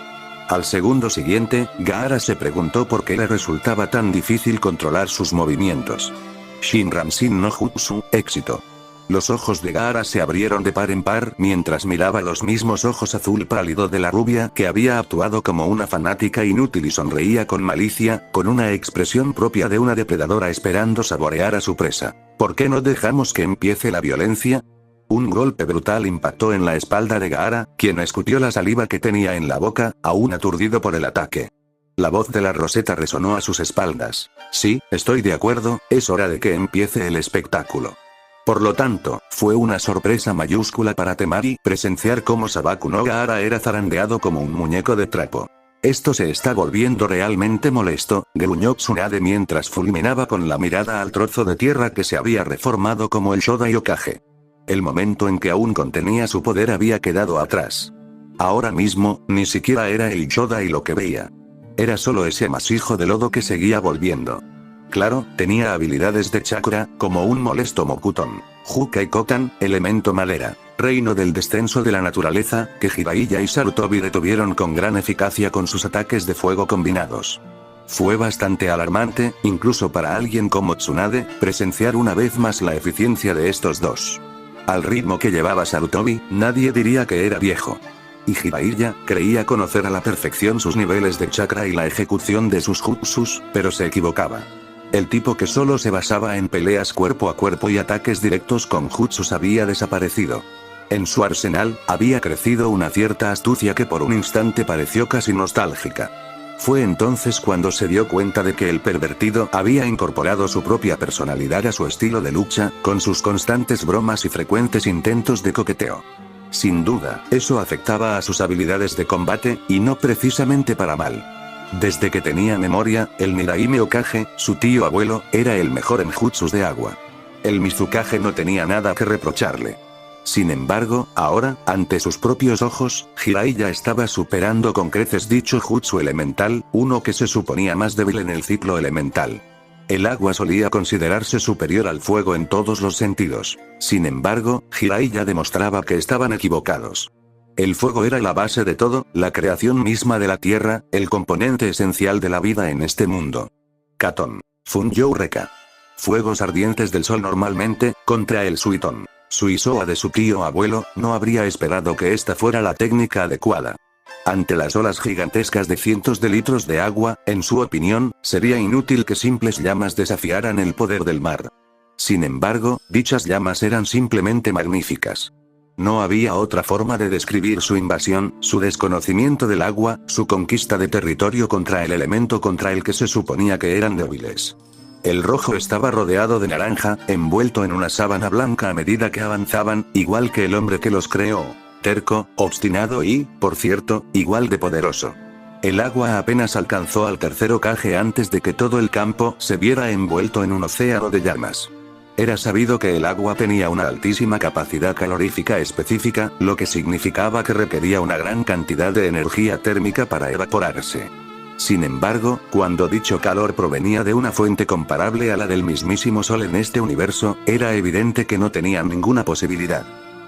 Al segundo siguiente, Gaara se preguntó por qué le resultaba tan difícil controlar sus movimientos. Shinramsin no Jutsu, éxito. Los ojos de Gaara se abrieron de par en par mientras miraba los mismos ojos azul pálido de la rubia que había actuado como una fanática inútil y sonreía con malicia, con una expresión propia de una depredadora esperando saborear a su presa. ¿Por qué no dejamos que empiece la violencia? Un golpe brutal impactó en la espalda de Gaara, quien escupió la saliva que tenía en la boca, aún aturdido por el ataque. La voz de la Roseta resonó a sus espaldas. Sí, estoy de acuerdo, es hora de que empiece el espectáculo. Por lo tanto, fue una sorpresa mayúscula para Temari presenciar cómo Sabaku no Gaara era zarandeado como un muñeco de trapo. Esto se está volviendo realmente molesto, gruñó Tsunade mientras fulminaba con la mirada al trozo de tierra que se había reformado como el Shodai Hokage. El momento en que aún contenía su poder había quedado atrás. Ahora mismo, ni siquiera era el Shodai lo que veía. Era solo ese amasijo de lodo que seguía volviendo. Claro, tenía habilidades de chakra, como un molesto Mokuton, Jukai Kotan, elemento madera, reino del descenso de la naturaleza, que Jiraiya y Sarutobi detuvieron con gran eficacia con sus ataques de fuego combinados. Fue bastante alarmante, incluso para alguien como Tsunade, presenciar una vez más la eficiencia de estos dos. Al ritmo que llevaba Sarutobi, nadie diría que era viejo. Y Jiraiya creía conocer a la perfección sus niveles de chakra y la ejecución de sus jutsus, pero se equivocaba. El tipo que solo se basaba en peleas cuerpo a cuerpo y ataques directos con jutsus había desaparecido. En su arsenal, había crecido una cierta astucia que por un instante pareció casi nostálgica. Fue entonces cuando se dio cuenta de que el pervertido había incorporado su propia personalidad a su estilo de lucha, con sus constantes bromas y frecuentes intentos de coqueteo. Sin duda, eso afectaba a sus habilidades de combate, y no precisamente para mal. Desde que tenía memoria, el Niraime Hokage, su tío abuelo, era el mejor en jutsus de agua. El Mizukage no tenía nada que reprocharle. Sin embargo, ahora, ante sus propios ojos, Jiraiya estaba superando con creces dicho jutsu elemental, uno que se suponía más débil en el ciclo elemental. El agua solía considerarse superior al fuego en todos los sentidos. Sin embargo, Jiraiya demostraba que estaban equivocados. El fuego era la base de todo, la creación misma de la tierra, el componente esencial de la vida en este mundo. Katon. Funjou Reka. Fuegos ardientes del sol normalmente, contra el Suiton. Suisoa de su tío abuelo, no habría esperado que esta fuera la técnica adecuada. Ante las olas gigantescas de cientos de litros de agua, en su opinión, sería inútil que simples llamas desafiaran el poder del mar. Sin embargo, dichas llamas eran simplemente magníficas. No había otra forma de describir su invasión, su desconocimiento del agua, su conquista de territorio contra el elemento contra el que se suponía que eran débiles. El rojo estaba rodeado de naranja, envuelto en una sábana blanca a medida que avanzaban, igual que el hombre que los creó. Terco, obstinado y, por cierto, igual de poderoso. El agua apenas alcanzó al tercer Hokage antes de que todo el campo se viera envuelto en un océano de llamas. Era sabido que el agua tenía una altísima capacidad calorífica específica, lo que significaba que requería una gran cantidad de energía térmica para evaporarse. Sin embargo, cuando dicho calor provenía de una fuente comparable a la del mismísimo Sol en este universo, era evidente que no tenía ninguna posibilidad.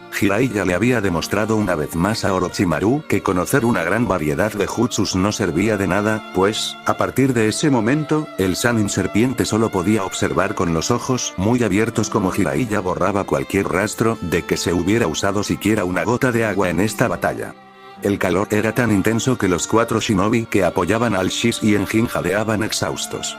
Jiraiya le había demostrado una vez más a Orochimaru que conocer una gran variedad de jutsus no servía de nada, pues, a partir de ese momento, el Sannin serpiente solo podía observar con los ojos muy abiertos como Jiraiya borraba cualquier rastro de que se hubiera usado siquiera una gota de agua en esta batalla. El calor era tan intenso que los 4 shinobi que apoyaban al Shish y Enjin jadeaban exhaustos.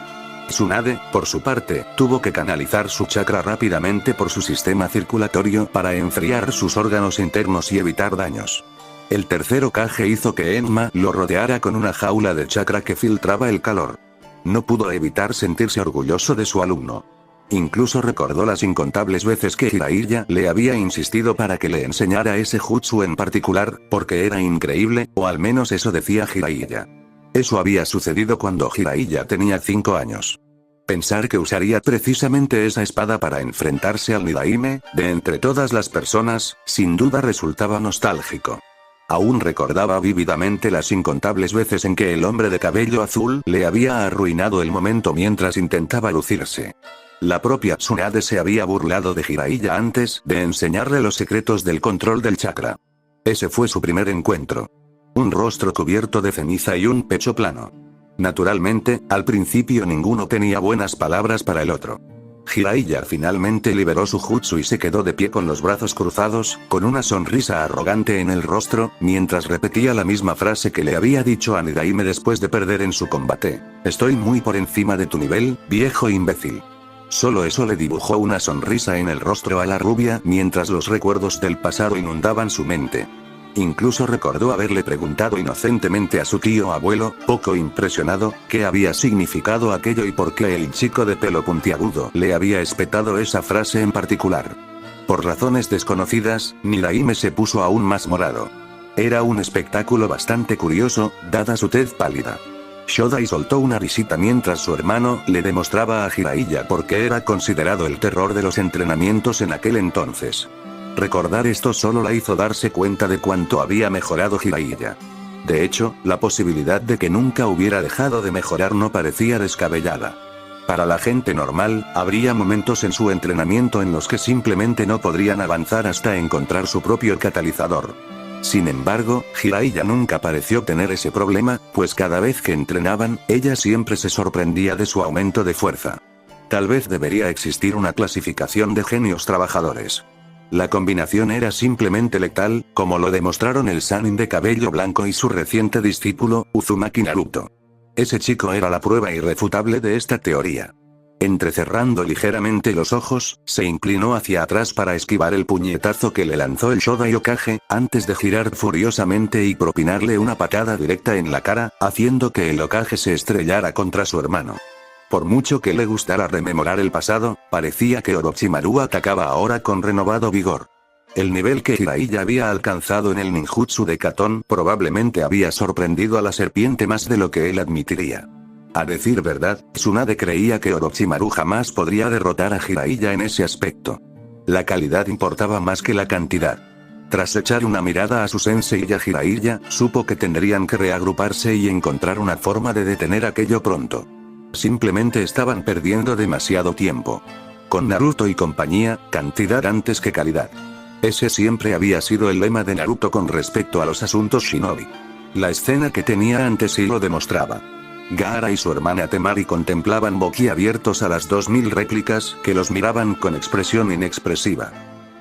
Tsunade, por su parte, tuvo que canalizar su chakra rápidamente por su sistema circulatorio para enfriar sus órganos internos y evitar daños. El tercer Hokage hizo que Enma lo rodeara con una jaula de chakra que filtraba el calor. No pudo evitar sentirse orgulloso de su alumno. Incluso recordó las incontables veces que Jiraiya le había insistido para que le enseñara ese jutsu en particular, porque era increíble, o al menos eso decía Jiraiya. Eso había sucedido cuando Jiraiya tenía 5 años. Pensar que usaría precisamente esa espada para enfrentarse al Nidaime, de entre todas las personas, sin duda resultaba nostálgico. Aún recordaba vívidamente las incontables veces en que el hombre de cabello azul le había arruinado el momento mientras intentaba lucirse. La propia Tsunade se había burlado de Jiraiya antes de enseñarle los secretos del control del chakra. Ese fue su primer encuentro. Un rostro cubierto de ceniza y un pecho plano. Naturalmente, al principio ninguno tenía buenas palabras para el otro. Jiraiya finalmente liberó su jutsu y se quedó de pie con los brazos cruzados, con una sonrisa arrogante en el rostro, mientras repetía la misma frase que le había dicho a Nidaime después de perder en su combate. Estoy muy por encima de tu nivel, viejo imbécil. Solo eso le dibujó una sonrisa en el rostro a la rubia mientras los recuerdos del pasado inundaban su mente. Incluso recordó haberle preguntado inocentemente a su tío abuelo, poco impresionado, qué había significado aquello y por qué el chico de pelo puntiagudo le había espetado esa frase en particular. Por razones desconocidas, Nidaime se puso aún más morado. Era un espectáculo bastante curioso, dada su tez pálida. Shodai soltó una risita mientras su hermano le demostraba a Jiraiya por qué era considerado el terror de los entrenamientos en aquel entonces. Recordar esto solo la hizo darse cuenta de cuánto había mejorado Jiraiya. De hecho, la posibilidad de que nunca hubiera dejado de mejorar no parecía descabellada. Para la gente normal, habría momentos en su entrenamiento en los que simplemente no podrían avanzar hasta encontrar su propio catalizador. Sin embargo, Jiraiya nunca pareció tener ese problema, pues cada vez que entrenaban, ella siempre se sorprendía de su aumento de fuerza. Tal vez debería existir una clasificación de genios trabajadores. La combinación era simplemente letal, como lo demostraron el Sannin de cabello blanco y su reciente discípulo, Uzumaki Naruto. Ese chico era la prueba irrefutable de esta teoría. Entrecerrando ligeramente los ojos, se inclinó hacia atrás para esquivar el puñetazo que le lanzó el Shodai Hokage, antes de girar furiosamente y propinarle una patada directa en la cara, haciendo que el Hokage se estrellara contra su hermano. Por mucho que le gustara rememorar el pasado, parecía que Orochimaru atacaba ahora con renovado vigor. El nivel que Jiraiya había alcanzado en el ninjutsu de Katon probablemente había sorprendido a la serpiente más de lo que él admitiría. A decir verdad, Tsunade creía que Orochimaru jamás podría derrotar a Jiraiya en ese aspecto. La calidad importaba más que la cantidad. Tras echar una mirada a su sensei y a Jiraiya, supo que tendrían que reagruparse y encontrar una forma de detener aquello pronto. Simplemente estaban perdiendo demasiado tiempo. Con Naruto y compañía, cantidad antes que calidad. Ese siempre había sido el lema de Naruto con respecto a los asuntos shinobi. La escena que tenía ante sí lo demostraba. Gaara y su hermana Temari contemplaban boquiabiertos a las 2000 réplicas que los miraban con expresión inexpresiva.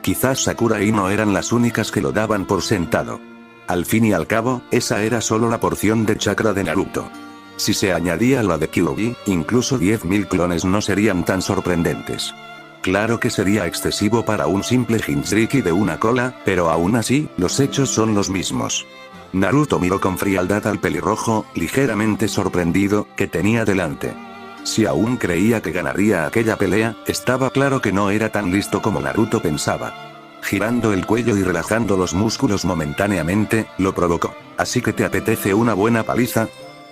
Quizás Sakura y no eran las únicas que lo daban por sentado. Al fin y al cabo, esa era solo la porción de chakra de Naruto. Si se añadía la de Kyuubi, incluso 10.000 clones no serían tan sorprendentes. Claro que sería excesivo para un simple Jinchuriki de una cola, pero aún así, los hechos son los mismos. Naruto miró con frialdad al pelirrojo, ligeramente sorprendido, que tenía delante. Si aún creía que ganaría aquella pelea, estaba claro que no era tan listo como Naruto pensaba. Girando el cuello y relajando los músculos momentáneamente, lo provocó. ¿Así que te apetece una buena paliza?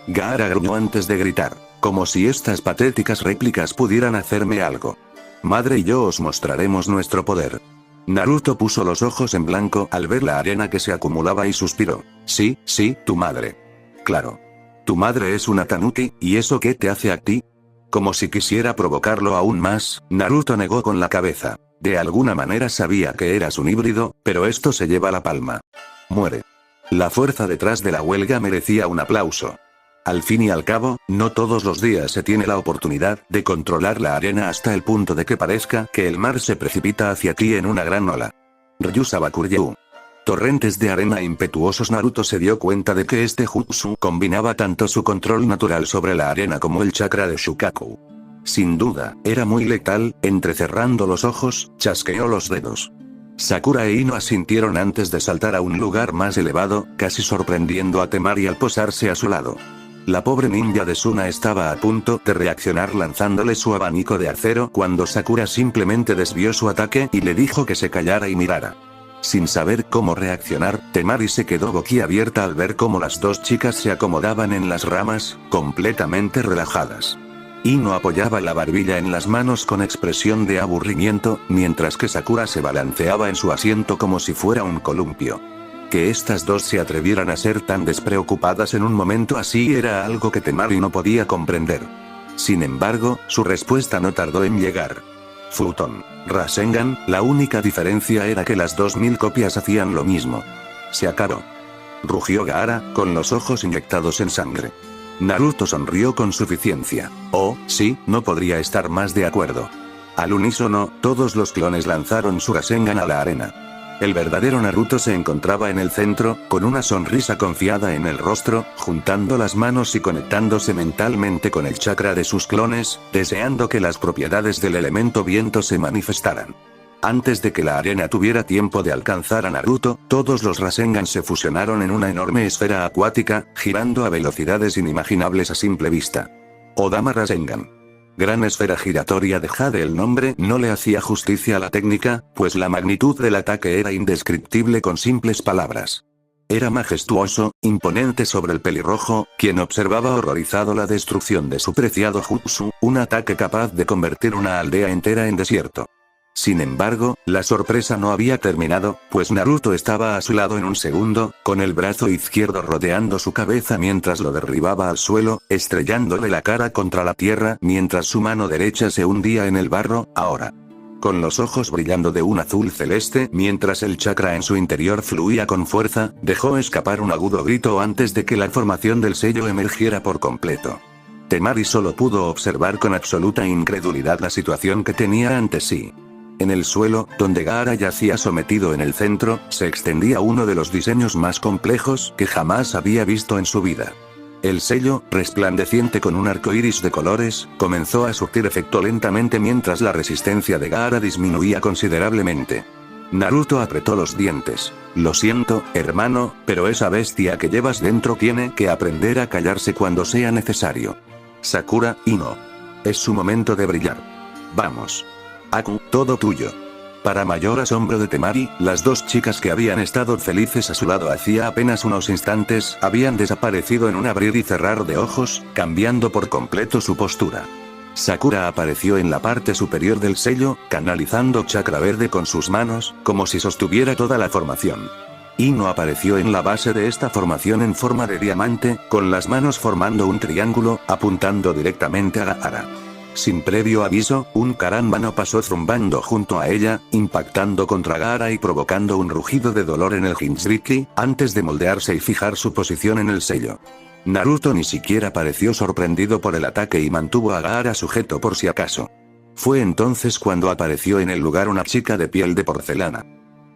Gaara gruñó antes de gritar, como si estas patéticas réplicas pudieran hacerme algo. Madre y yo os mostraremos nuestro poder. Naruto puso los ojos en blanco al ver la arena que se acumulaba y suspiró. Sí, tu madre. Claro. Tu madre es una Tanuki, ¿y eso qué te hace a ti? Como si quisiera provocarlo aún más, Naruto negó con la cabeza. De alguna manera sabía que eras un híbrido, pero esto se lleva la palma. Muere. La fuerza detrás de la huelga merecía un aplauso. Al fin y al cabo, no todos los días se tiene la oportunidad de controlar la arena hasta el punto de que parezca que el mar se precipita hacia ti en una gran ola. Ryusa Bakuryu. Torrentes de arena impetuosos. Naruto se dio cuenta de que este jutsu combinaba tanto su control natural sobre la arena como el chakra de Shukaku. Sin duda, era muy letal. Entrecerrando los ojos, chasqueó los dedos. Sakura e Ino asintieron antes de saltar a un lugar más elevado, casi sorprendiendo a Temari al posarse a su lado. La pobre ninja de Suna estaba a punto de reaccionar lanzándole su abanico de acero cuando Sakura simplemente desvió su ataque y le dijo que se callara y mirara. Sin saber cómo reaccionar, Temari se quedó boquiabierta al ver cómo las dos chicas se acomodaban en las ramas, completamente relajadas. Ino apoyaba la barbilla en las manos con expresión de aburrimiento, mientras que Sakura se balanceaba en su asiento como si fuera un columpio. Que estas dos se atrevieran a ser tan despreocupadas en un momento así era algo que Temari no podía comprender. Sin embargo, su respuesta no tardó en llegar. Futon, Rasengan, la única diferencia era que las 2000 copias hacían lo mismo. Se acabó. Rugió Gaara, con los ojos inyectados en sangre. Naruto sonrió con suficiencia. Oh, sí, no podría estar más de acuerdo. Al unísono, todos los clones lanzaron su Rasengan a la arena. El verdadero Naruto se encontraba en el centro, con una sonrisa confiada en el rostro, juntando las manos y conectándose mentalmente con el chakra de sus clones, deseando que las propiedades del elemento viento se manifestaran. Antes de que la arena tuviera tiempo de alcanzar a Naruto, todos los Rasengan se fusionaron en una enorme esfera acuática, girando a velocidades inimaginables a simple vista. Odama Rasengan. Gran esfera giratoria de Jade. El nombre no le hacía justicia a la técnica, pues la magnitud del ataque era indescriptible con simples palabras. Era majestuoso, imponente sobre el pelirrojo, quien observaba horrorizado la destrucción de su preciado jutsu, un ataque capaz de convertir una aldea entera en desierto. Sin embargo, la sorpresa no había terminado, pues Naruto estaba a su lado en un segundo, con el brazo izquierdo rodeando su cabeza mientras lo derribaba al suelo, estrellándole la cara contra la tierra mientras su mano derecha se hundía en el barro, ahora. Con los ojos brillando de un azul celeste mientras el chakra en su interior fluía con fuerza, dejó escapar un agudo grito antes de que la formación del sello emergiera por completo. Temari solo pudo observar con absoluta incredulidad la situación que tenía ante sí. En el suelo, donde Gaara yacía sometido en el centro, se extendía uno de los diseños más complejos que jamás había visto en su vida. El sello, resplandeciente con un arco iris de colores, comenzó a surtir efecto lentamente mientras la resistencia de Gaara disminuía considerablemente. Naruto apretó los dientes. Lo siento, hermano, pero esa bestia que llevas dentro tiene que aprender a callarse cuando sea necesario. Sakura, Ino. Es su momento de brillar. Vamos. Aku, todo tuyo. Para mayor asombro de Temari, las dos chicas que habían estado felices a su lado hacía apenas unos instantes, habían desaparecido en un abrir y cerrar de ojos, cambiando por completo su postura. Sakura apareció en la parte superior del sello, canalizando chakra verde con sus manos, como si sostuviera toda la formación. Ino apareció en la base de esta formación en forma de diamante, con las manos formando un triángulo, apuntando directamente a Gaara. Sin previo aviso, un Karanbano pasó zumbando junto a ella, impactando contra Gaara y provocando un rugido de dolor en el Jinchuriki, antes de moldearse y fijar su posición en el sello. Naruto ni siquiera pareció sorprendido por el ataque y mantuvo a Gaara sujeto por si acaso. Fue entonces cuando apareció en el lugar una chica de piel de porcelana.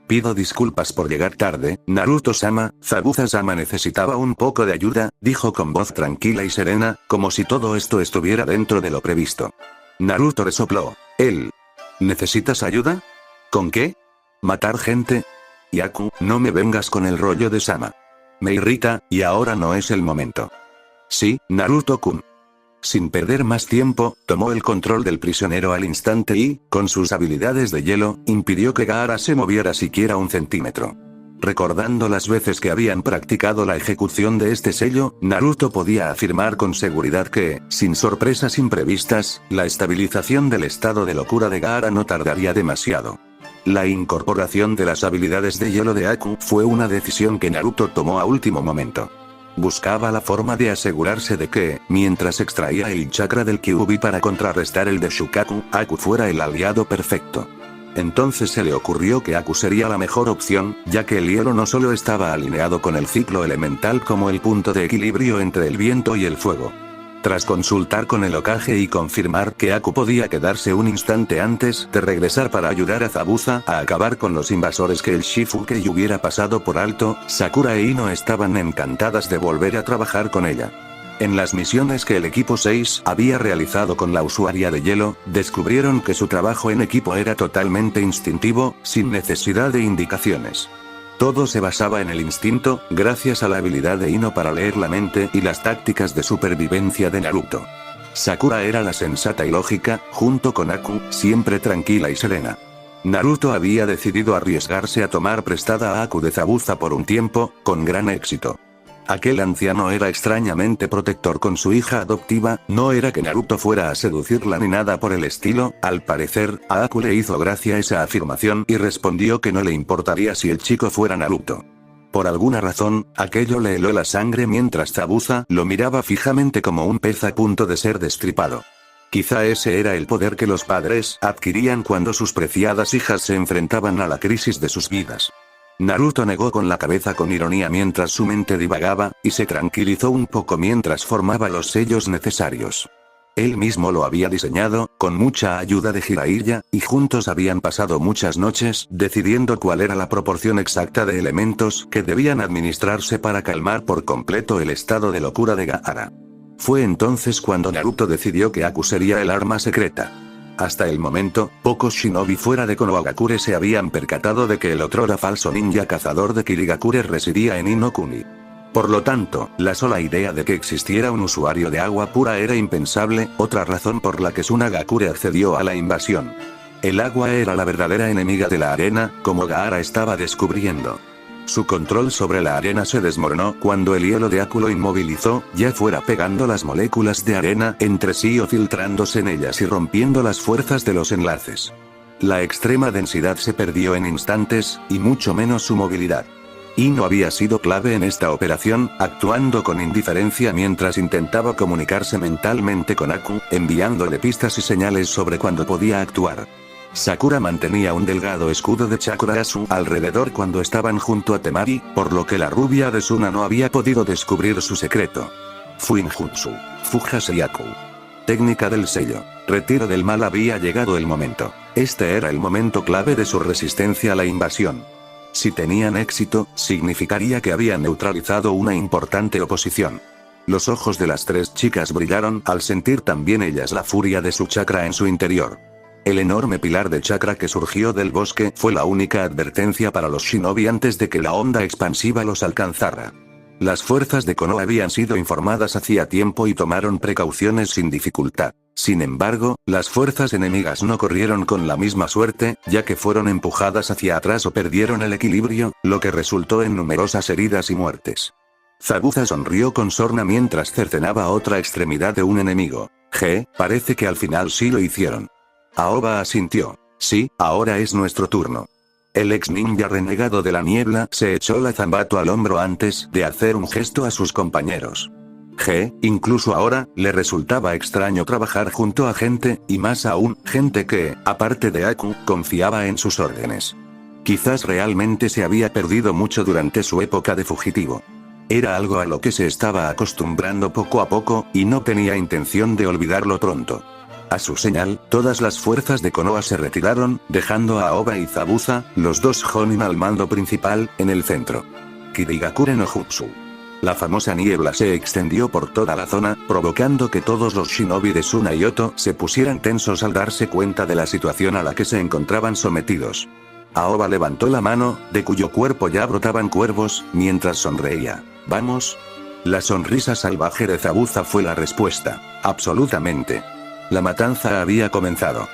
Pido disculpas por llegar tarde, Naruto-sama, Zabuza-sama necesitaba un poco de ayuda, dijo con voz tranquila y serena, como si todo esto estuviera dentro de lo previsto. Naruto resopló. Él. ¿Necesitas ayuda? ¿Con qué? ¿Matar gente? Yaku, no me vengas con el rollo de Sama. Me irrita, y ahora no es el momento. Sí, Naruto-kun. Sin perder más tiempo, tomó el control del prisionero al instante y, con sus habilidades de hielo, impidió que Gaara se moviera siquiera un centímetro. Recordando las veces que habían practicado la ejecución de este sello, Naruto podía afirmar con seguridad que, sin sorpresas imprevistas, la estabilización del estado de locura de Gaara no tardaría demasiado. La incorporación de las habilidades de hielo de Aku fue una decisión que Naruto tomó a último momento. Buscaba la forma de asegurarse de que, mientras extraía el chakra del Kyuubi para contrarrestar el de Shukaku, Aku fuera el aliado perfecto. Entonces se le ocurrió que Aku sería la mejor opción, ya que el hielo no solo estaba alineado con el ciclo elemental como el punto de equilibrio entre el viento y el fuego. Tras consultar con el Hokage y confirmar que Aku podía quedarse un instante antes de regresar para ayudar a Zabuza a acabar con los invasores que el Shifuke hubiera pasado por alto, Sakura e Ino estaban encantadas de volver a trabajar con ella. En las misiones que el equipo 6 había realizado con la usuaria de hielo, descubrieron que su trabajo en equipo era totalmente instintivo, sin necesidad de indicaciones. Todo se basaba en el instinto, gracias a la habilidad de Ino para leer la mente y las tácticas de supervivencia de Naruto. Sakura era la sensata y lógica, junto con Aku, siempre tranquila y serena. Naruto había decidido arriesgarse a tomar prestada a Aku de Zabuza por un tiempo, con gran éxito. Aquel anciano era extrañamente protector con su hija adoptiva, no era que Naruto fuera a seducirla ni nada por el estilo, al parecer, a Aku le hizo gracia esa afirmación y respondió que no le importaría si el chico fuera Naruto. Por alguna razón, aquello le heló la sangre mientras Zabuza lo miraba fijamente como un pez a punto de ser destripado. Quizá ese era el poder que los padres adquirían cuando sus preciadas hijas se enfrentaban a la crisis de sus vidas. Naruto negó con la cabeza con ironía mientras su mente divagaba, y se tranquilizó un poco mientras formaba los sellos necesarios. Él mismo lo había diseñado, con mucha ayuda de Jiraiya, y juntos habían pasado muchas noches decidiendo cuál era la proporción exacta de elementos que debían administrarse para calmar por completo el estado de locura de Gaara. Fue entonces cuando Naruto decidió que Aku sería el arma secreta. Hasta el momento, pocos shinobi fuera de Konohagakure se habían percatado de que el otrora falso ninja cazador de Kirigakure residía en Inokuni. Por lo tanto, la sola idea de que existiera un usuario de agua pura era impensable, otra razón por la que Tsunagakure accedió a la invasión. El agua era la verdadera enemiga de la arena, como Gaara estaba descubriendo. Su control sobre la arena se desmoronó cuando el hielo de Aku lo inmovilizó, ya fuera pegando las moléculas de arena entre sí o filtrándose en ellas y rompiendo las fuerzas de los enlaces. La extrema densidad se perdió en instantes, y mucho menos su movilidad. Ino había sido clave en esta operación, actuando con indiferencia mientras intentaba comunicarse mentalmente con Aku, enviándole pistas y señales sobre cuándo podía actuar. Sakura mantenía un delgado escudo de chakra a su alrededor cuando estaban junto a Temari, por lo que la rubia de Suna no había podido descubrir su secreto. Fuinjutsu. Fujaseiaku. Técnica del sello. Retiro del mal. Había llegado el momento. Este era el momento clave de su resistencia a la invasión. Si tenían éxito, significaría que habían neutralizado una importante oposición. Los ojos de las tres chicas brillaron al sentir también ellas la furia de su chakra en su interior. El enorme pilar de chakra que surgió del bosque fue la única advertencia para los shinobi antes de que la onda expansiva los alcanzara. Las fuerzas de Konoha habían sido informadas hacía tiempo y tomaron precauciones sin dificultad. Sin embargo, las fuerzas enemigas no corrieron con la misma suerte, ya que fueron empujadas hacia atrás o perdieron el equilibrio, lo que resultó en numerosas heridas y muertes. Zabuza sonrió con sorna mientras cercenaba otra extremidad de un enemigo. Parece que al final sí lo hicieron. Aoba asintió. Sí, ahora es nuestro turno. El ex ninja renegado de la niebla se echó la zambato al hombro antes de hacer un gesto a sus compañeros. Incluso ahora, le resultaba extraño trabajar junto a gente, y más aún, gente que, aparte de Aku, confiaba en sus órdenes. Quizás realmente se había perdido mucho durante su época de fugitivo. Era algo a lo que se estaba acostumbrando poco a poco, y no tenía intención de olvidarlo pronto. A su señal, todas las fuerzas de Konoha se retiraron, dejando a Aoba y Zabuza, los dos Jonin al mando principal, en el centro. Kirigakure no Jutsu. La famosa niebla se extendió por toda la zona, provocando que todos los shinobi de Suna y Oto se pusieran tensos al darse cuenta de la situación a la que se encontraban sometidos. Aoba levantó la mano, de cuyo cuerpo ya brotaban cuervos, mientras sonreía. ¿Vamos? La sonrisa salvaje de Zabuza fue la respuesta. Absolutamente. La matanza había comenzado.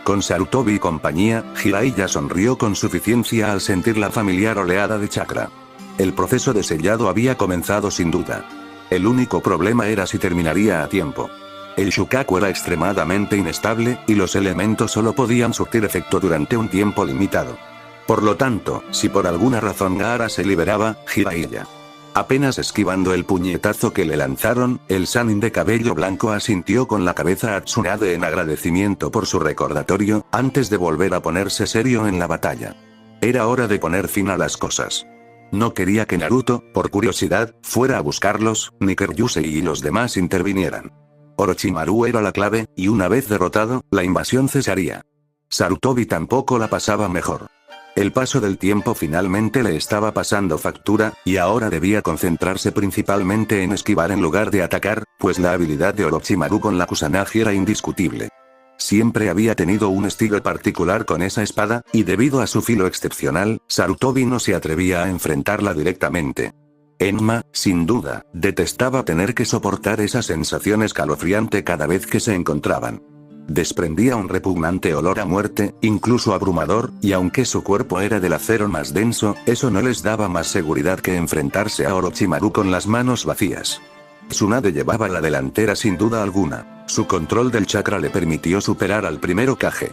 Con Sarutobi y compañía, Jiraiya sonrió con suficiencia al sentir la familiar oleada de chakra. El proceso de sellado había comenzado sin duda. El único problema era si terminaría a tiempo. El Shukaku era extremadamente inestable, y los elementos solo podían surtir efecto durante un tiempo limitado. Por lo tanto, si por alguna razón Gaara se liberaba, Jiraiya. Apenas esquivando el puñetazo que le lanzaron, el Sannin de cabello blanco asintió con la cabeza a Tsunade en agradecimiento por su recordatorio, antes de volver a ponerse serio en la batalla. Era hora de poner fin a las cosas. No quería que Naruto, por curiosidad, fuera a buscarlos, ni que Ryusei y los demás intervinieran. Orochimaru era la clave, y una vez derrotado, la invasión cesaría. Sarutobi tampoco la pasaba mejor. El paso del tiempo finalmente le estaba pasando factura, y ahora debía concentrarse principalmente en esquivar en lugar de atacar, pues la habilidad de Orochimaru con la Kusanagi era indiscutible. Siempre había tenido un estilo particular con esa espada, y debido a su filo excepcional, Sarutobi no se atrevía a enfrentarla directamente. Enma, sin duda, detestaba tener que soportar esa sensación escalofriante cada vez que se encontraban. Desprendía un repugnante olor a muerte, incluso abrumador, y aunque su cuerpo era del acero más denso, eso no les daba más seguridad que enfrentarse a Orochimaru con las manos vacías. Tsunade llevaba la delantera sin duda alguna. Su control del chakra le permitió superar al primer Hokage.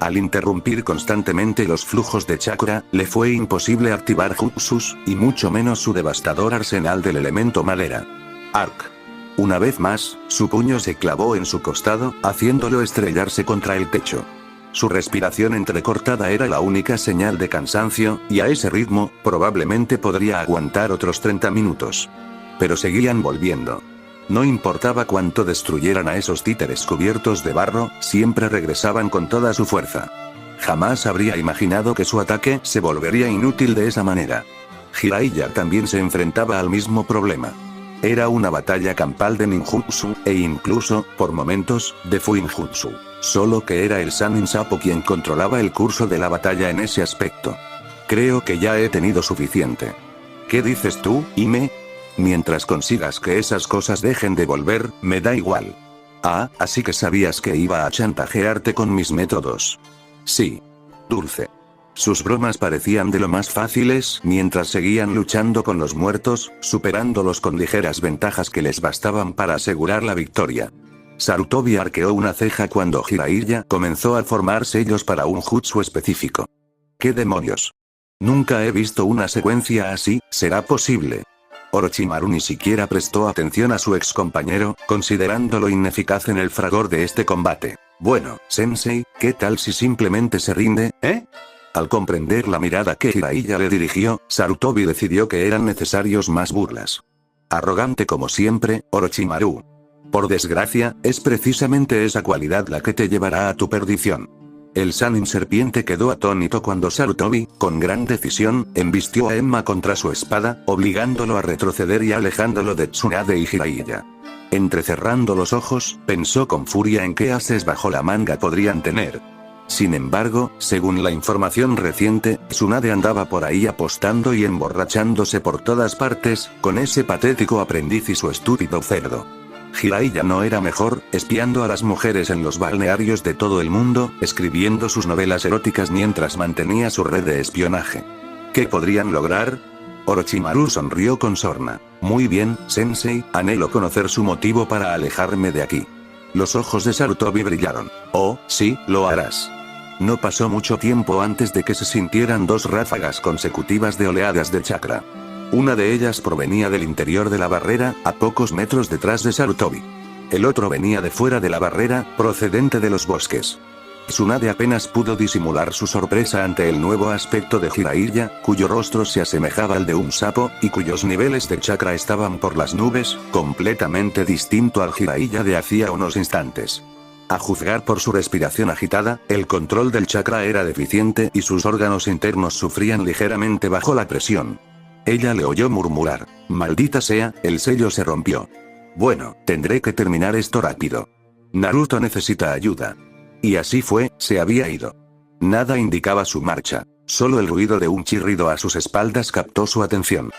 Al interrumpir constantemente los flujos de chakra, le fue imposible activar jutsus, y mucho menos su devastador arsenal del elemento madera. Arc. Una vez más, su puño se clavó en su costado, haciéndolo estrellarse contra el techo. Su respiración entrecortada era la única señal de cansancio, y a ese ritmo, probablemente podría aguantar otros 30 minutos. Pero seguían volviendo. No importaba cuánto destruyeran a esos títeres cubiertos de barro, siempre regresaban con toda su fuerza. Jamás habría imaginado que su ataque se volvería inútil de esa manera. Jiraiya también se enfrentaba al mismo problema. Era una batalla campal de ninjutsu, e incluso, por momentos, de fuinjutsu. Solo que era el Sannin Sapo quien controlaba el curso de la batalla en ese aspecto. Creo que ya he tenido suficiente. ¿Qué dices tú, Hime? Mientras consigas que esas cosas dejen de volver, me da igual. Ah, así que sabías que iba a chantajearte con mis métodos. Sí. Dulce. Sus bromas parecían de lo más fáciles mientras seguían luchando con los muertos, superándolos con ligeras ventajas que les bastaban para asegurar la victoria. Sarutobi arqueó una ceja cuando Jiraiya comenzó a formar sellos para un jutsu específico. ¿Qué demonios? Nunca he visto una secuencia así, ¿será posible? Orochimaru ni siquiera prestó atención a su ex compañero, considerándolo ineficaz en el fragor de este combate. Bueno, Sensei, ¿qué tal si simplemente se rinde, eh? Al comprender la mirada que Jiraiya le dirigió, Sarutobi decidió que eran necesarios más burlas. Arrogante como siempre, Orochimaru. Por desgracia, es precisamente esa cualidad la que te llevará a tu perdición. El Sannin serpiente quedó atónito cuando Sarutobi, con gran decisión, embistió a Enma contra su espada, obligándolo a retroceder y alejándolo de Tsunade y Jiraiya. Entrecerrando los ojos, pensó con furia en qué ases bajo la manga podrían tener. Sin embargo, según la información reciente, Tsunade andaba por ahí apostando y emborrachándose por todas partes, con ese patético aprendiz y su estúpido cerdo. Jiraiya no era mejor, espiando a las mujeres en los balnearios de todo el mundo, escribiendo sus novelas eróticas mientras mantenía su red de espionaje. ¿Qué podrían lograr? Orochimaru sonrió con sorna. Muy bien, Sensei, anhelo conocer su motivo para alejarme de aquí. Los ojos de Sarutobi brillaron. Oh, sí, lo harás. No pasó mucho tiempo antes de que se sintieran dos ráfagas consecutivas de oleadas de chakra. Una de ellas provenía del interior de la barrera, a pocos metros detrás de Sarutobi. El otro venía de fuera de la barrera, procedente de los bosques. Tsunade apenas pudo disimular su sorpresa ante el nuevo aspecto de Jiraiya, cuyo rostro se asemejaba al de un sapo, y cuyos niveles de chakra estaban por las nubes, completamente distinto al Jiraiya de hacía unos instantes. A juzgar por su respiración agitada, el control del chakra era deficiente y sus órganos internos sufrían ligeramente bajo la presión. Ella le oyó murmurar: «Maldita sea, el sello se rompió. Bueno, tendré que terminar esto rápido. Naruto necesita ayuda». Y así fue, se había ido. Nada indicaba su marcha. Solo el ruido de un chirrido a sus espaldas captó su atención.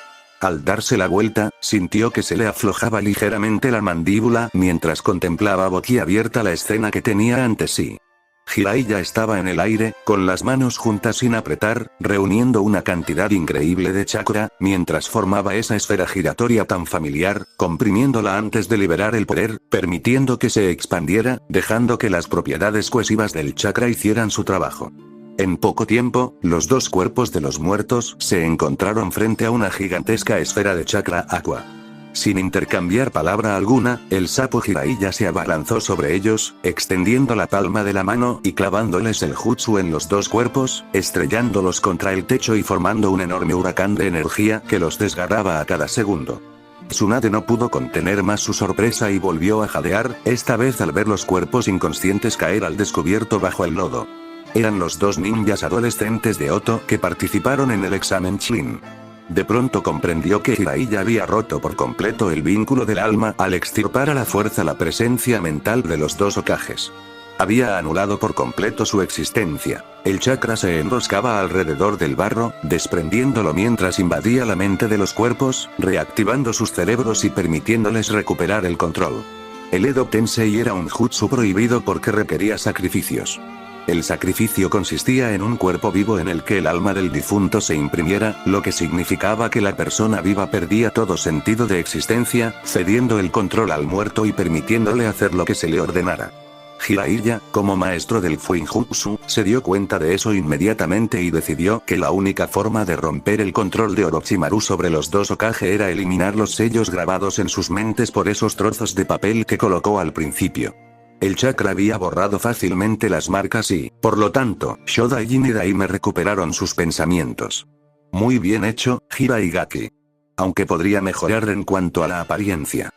Al darse la vuelta, sintió que se le aflojaba ligeramente la mandíbula mientras contemplaba boquiabierta la escena que tenía ante sí. Jiraiya estaba en el aire, con las manos juntas sin apretar, reuniendo una cantidad increíble de chakra, mientras formaba esa esfera giratoria tan familiar, comprimiéndola antes de liberar el poder, permitiendo que se expandiera, dejando que las propiedades cohesivas del chakra hicieran su trabajo. En poco tiempo, los dos cuerpos de los muertos se encontraron frente a una gigantesca esfera de chakra aqua. Sin intercambiar palabra alguna, el sapo Jiraiya se abalanzó sobre ellos, extendiendo la palma de la mano y clavándoles el jutsu en los dos cuerpos, estrellándolos contra el techo y formando un enorme huracán de energía que los desgarraba a cada segundo. Tsunade no pudo contener más su sorpresa y volvió a jadear, esta vez al ver los cuerpos inconscientes caer al descubierto bajo el lodo. Eran los dos ninjas adolescentes de Oto que participaron en el examen Chunin. De pronto comprendió que Jiraiya había roto por completo el vínculo del alma al extirpar a la fuerza la presencia mental de los dos Hokages. Había anulado por completo su existencia. El chakra se enroscaba alrededor del barro, desprendiéndolo mientras invadía la mente de los cuerpos, reactivando sus cerebros y permitiéndoles recuperar el control. El Edo Tensei era un jutsu prohibido porque requería sacrificios. El sacrificio consistía en un cuerpo vivo en el que el alma del difunto se imprimiera, lo que significaba que la persona viva perdía todo sentido de existencia, cediendo el control al muerto y permitiéndole hacer lo que se le ordenara. Jiraiya, como maestro del Fuinjutsu, se dio cuenta de eso inmediatamente y decidió que la única forma de romper el control de Orochimaru sobre los dos Hokage era eliminar los sellos grabados en sus mentes por esos trozos de papel que colocó al principio. El chakra había borrado fácilmente las marcas y, por lo tanto, Shodaijin y Daime recuperaron sus pensamientos. Muy bien hecho, Jiraigaki. Aunque podría mejorar en cuanto a la apariencia.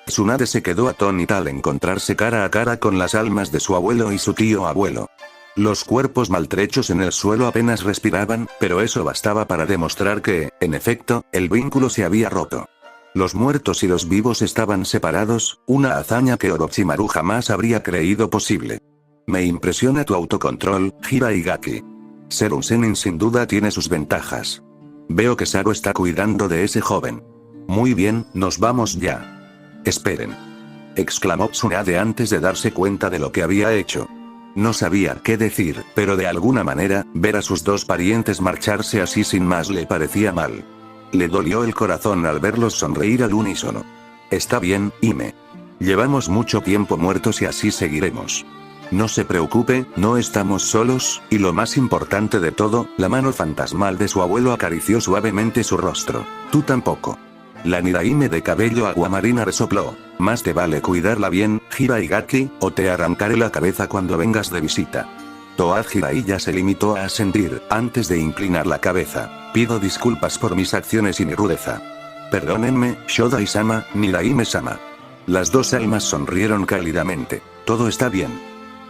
Tsunade se quedó atónita al encontrarse cara a cara con las almas de su abuelo y su tío abuelo. Los cuerpos maltrechos en el suelo apenas respiraban, pero eso bastaba para demostrar que, en efecto, el vínculo se había roto. Los muertos y los vivos estaban separados, una hazaña que Orochimaru jamás habría creído posible. Me impresiona tu autocontrol, Jiraigaki. Ser un Zenin sin duda tiene sus ventajas. Veo que Saro está cuidando de ese joven. Muy bien, nos vamos ya. Esperen. Exclamó Tsunade antes de darse cuenta de lo que había hecho. No sabía qué decir, pero de alguna manera, ver a sus dos parientes marcharse así sin más le parecía mal. Le dolió el corazón al verlos sonreír al unísono. Está bien, Hime. Llevamos mucho tiempo muertos y así seguiremos. No se preocupe, no estamos solos, y lo más importante de todo, la mano fantasmal de su abuelo acarició suavemente su rostro. Tú tampoco. La Nidaime de cabello aguamarina resopló. Más te vale cuidarla bien, Jiraigaki, o te arrancaré la cabeza cuando vengas de visita. Toad Jiraiya se limitó a asentir, antes de inclinar la cabeza. Pido disculpas por mis acciones y mi rudeza. Perdónenme, Shodai-sama, Nidaime-sama. Las dos almas sonrieron cálidamente. Todo está bien.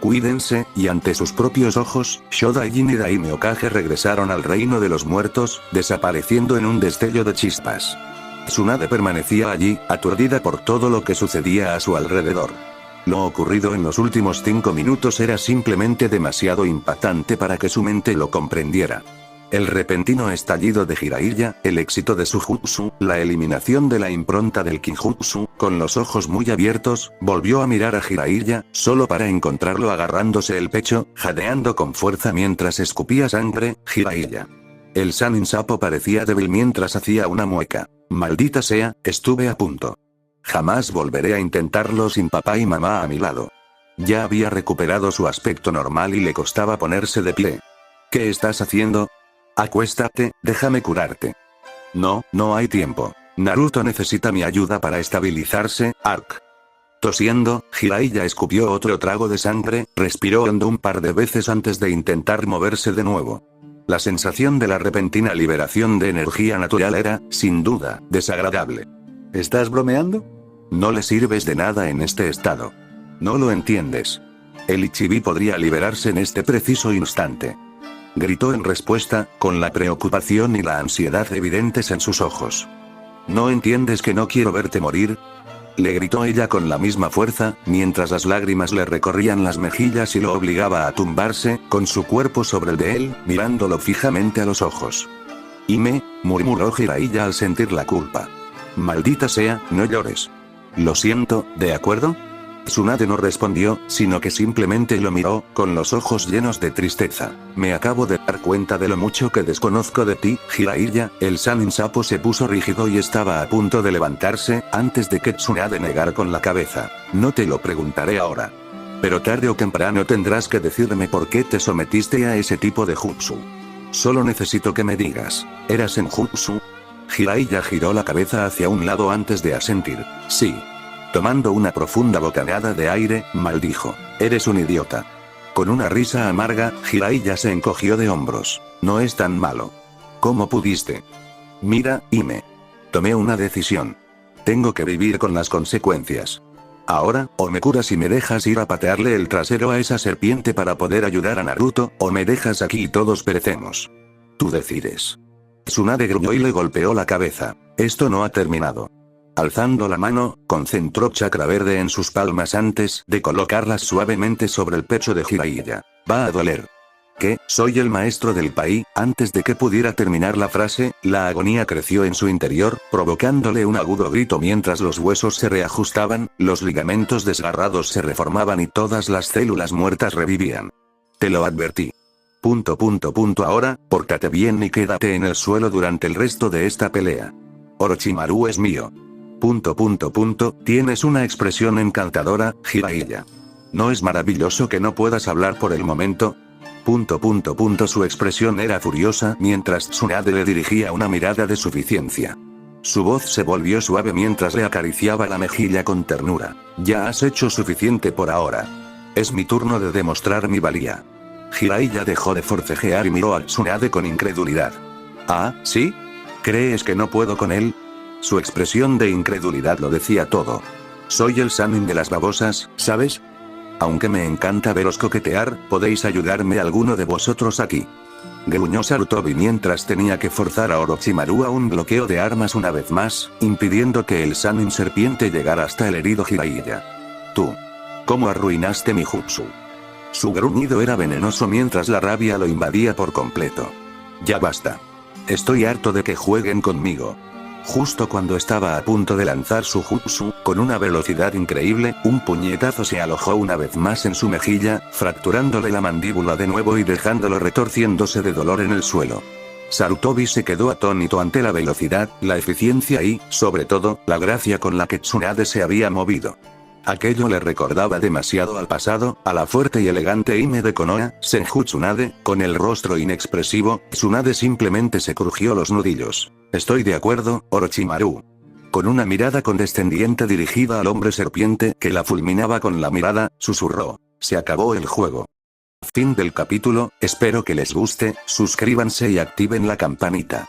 Cuídense, y ante sus propios ojos, Shodaijin y Daime Hokage regresaron al reino de los muertos, desapareciendo en un destello de chispas. Tsunade permanecía allí, aturdida por todo lo que sucedía a su alrededor. Lo ocurrido en los últimos 5 minutos era simplemente demasiado impactante para que su mente lo comprendiera. El repentino estallido de Jiraiya, el éxito de su jutsu, la eliminación de la impronta del Kinjutsu, con los ojos muy abiertos, volvió a mirar a Jiraiya, solo para encontrarlo agarrándose el pecho, jadeando con fuerza mientras escupía sangre. Jiraiya. El Sanin sapo parecía débil mientras hacía una mueca. Maldita sea, estuve a punto. Jamás volveré a intentarlo sin papá y mamá a mi lado. Ya había recuperado su aspecto normal y le costaba ponerse de pie. ¿Qué estás haciendo? Acuéstate, déjame curarte. No, no hay tiempo. Naruto necesita mi ayuda para estabilizarse, Ark. Tosiendo, Jiraiya escupió otro trago de sangre, respiró hondo un par de veces antes de intentar moverse de nuevo. La sensación de la repentina liberación de energía natural era, sin duda, desagradable. ¿Estás bromeando? No le sirves de nada en este estado. No lo entiendes. El Ichibi podría liberarse en este preciso instante. Gritó en respuesta, con la preocupación y la ansiedad evidentes en sus ojos. ¿No entiendes que no quiero verte morir? Le gritó ella con la misma fuerza, mientras las lágrimas le recorrían las mejillas y lo obligaba a tumbarse, con su cuerpo sobre el de él, mirándolo fijamente a los ojos. Hime, murmuró Jiraiya al sentir la culpa. Maldita sea, no llores. Lo siento, ¿de acuerdo? Tsunade no respondió, sino que simplemente lo miró, con los ojos llenos de tristeza. Me acabo de dar cuenta de lo mucho que desconozco de ti, Jiraiya. El Sannin Sapo se puso rígido y estaba a punto de levantarse, antes de que Tsunade negara con la cabeza. No te lo preguntaré ahora. Pero tarde o temprano tendrás que decirme por qué te sometiste a ese tipo de jutsu. Solo necesito que me digas, ¿eras en jutsu? Jiraiya giró la cabeza hacia un lado antes de asentir. Sí. Tomando una profunda bocanada de aire, maldijo. Eres un idiota. Con una risa amarga, Jiraiya se encogió de hombros. No es tan malo. ¿Cómo pudiste? Mira, Hime. Tomé una decisión. Tengo que vivir con las consecuencias. Ahora, o me curas y me dejas ir a patearle el trasero a esa serpiente para poder ayudar a Naruto, o me dejas aquí y todos perecemos. Tú decides. Tsunade gruñó y le golpeó la cabeza. Esto no ha terminado. Alzando la mano, concentró chakra verde en sus palmas antes de colocarlas suavemente sobre el pecho de Jiraiya. Va a doler. ¿Qué? Soy el maestro del país. Antes de que pudiera terminar la frase, la agonía creció en su interior, provocándole un agudo grito mientras los huesos se reajustaban, los ligamentos desgarrados se reformaban y todas las células muertas revivían. Te lo advertí. Ahora, pórtate bien y quédate en el suelo durante el resto de esta pelea. Orochimaru es mío. Tienes una expresión encantadora, Jiraiya. ¿No es maravilloso que no puedas hablar por el momento? Su expresión era furiosa mientras Tsunade le dirigía una mirada de suficiencia. Su voz se volvió suave mientras le acariciaba la mejilla con ternura. Ya has hecho suficiente por ahora. Es mi turno de demostrar mi valía. Jiraiya dejó de forcejear y miró a Tsunade con incredulidad. ¿Ah, sí? ¿Crees que no puedo con él? Su expresión de incredulidad lo decía todo. Soy el Sannin de las babosas, ¿sabes? Aunque me encanta veros coquetear, ¿podéis ayudarme alguno de vosotros aquí? Gruñó Sarutobi mientras tenía que forzar a Orochimaru a un bloqueo de armas una vez más, impidiendo que el Sannin serpiente llegara hasta el herido Jiraiya. Tú. ¿Cómo arruinaste mi jutsu? Su gruñido era venenoso mientras la rabia lo invadía por completo. Ya basta. Estoy harto de que jueguen conmigo. Justo cuando estaba a punto de lanzar su jutsu, con una velocidad increíble, un puñetazo se alojó una vez más en su mejilla, fracturándole la mandíbula de nuevo y dejándolo retorciéndose de dolor en el suelo. Sarutobi se quedó atónito ante la velocidad, la eficiencia y, sobre todo, la gracia con la que Tsunade se había movido. Aquello le recordaba demasiado al pasado, a la fuerte y elegante Hime de Konoha, Senju Tsunade. Con el rostro inexpresivo, Tsunade simplemente se crujió los nudillos. Estoy de acuerdo, Orochimaru. Con una mirada condescendiente dirigida al hombre serpiente que la fulminaba con la mirada, susurró. Se acabó el juego. Fin del capítulo, espero que les guste, suscríbanse y activen la campanita.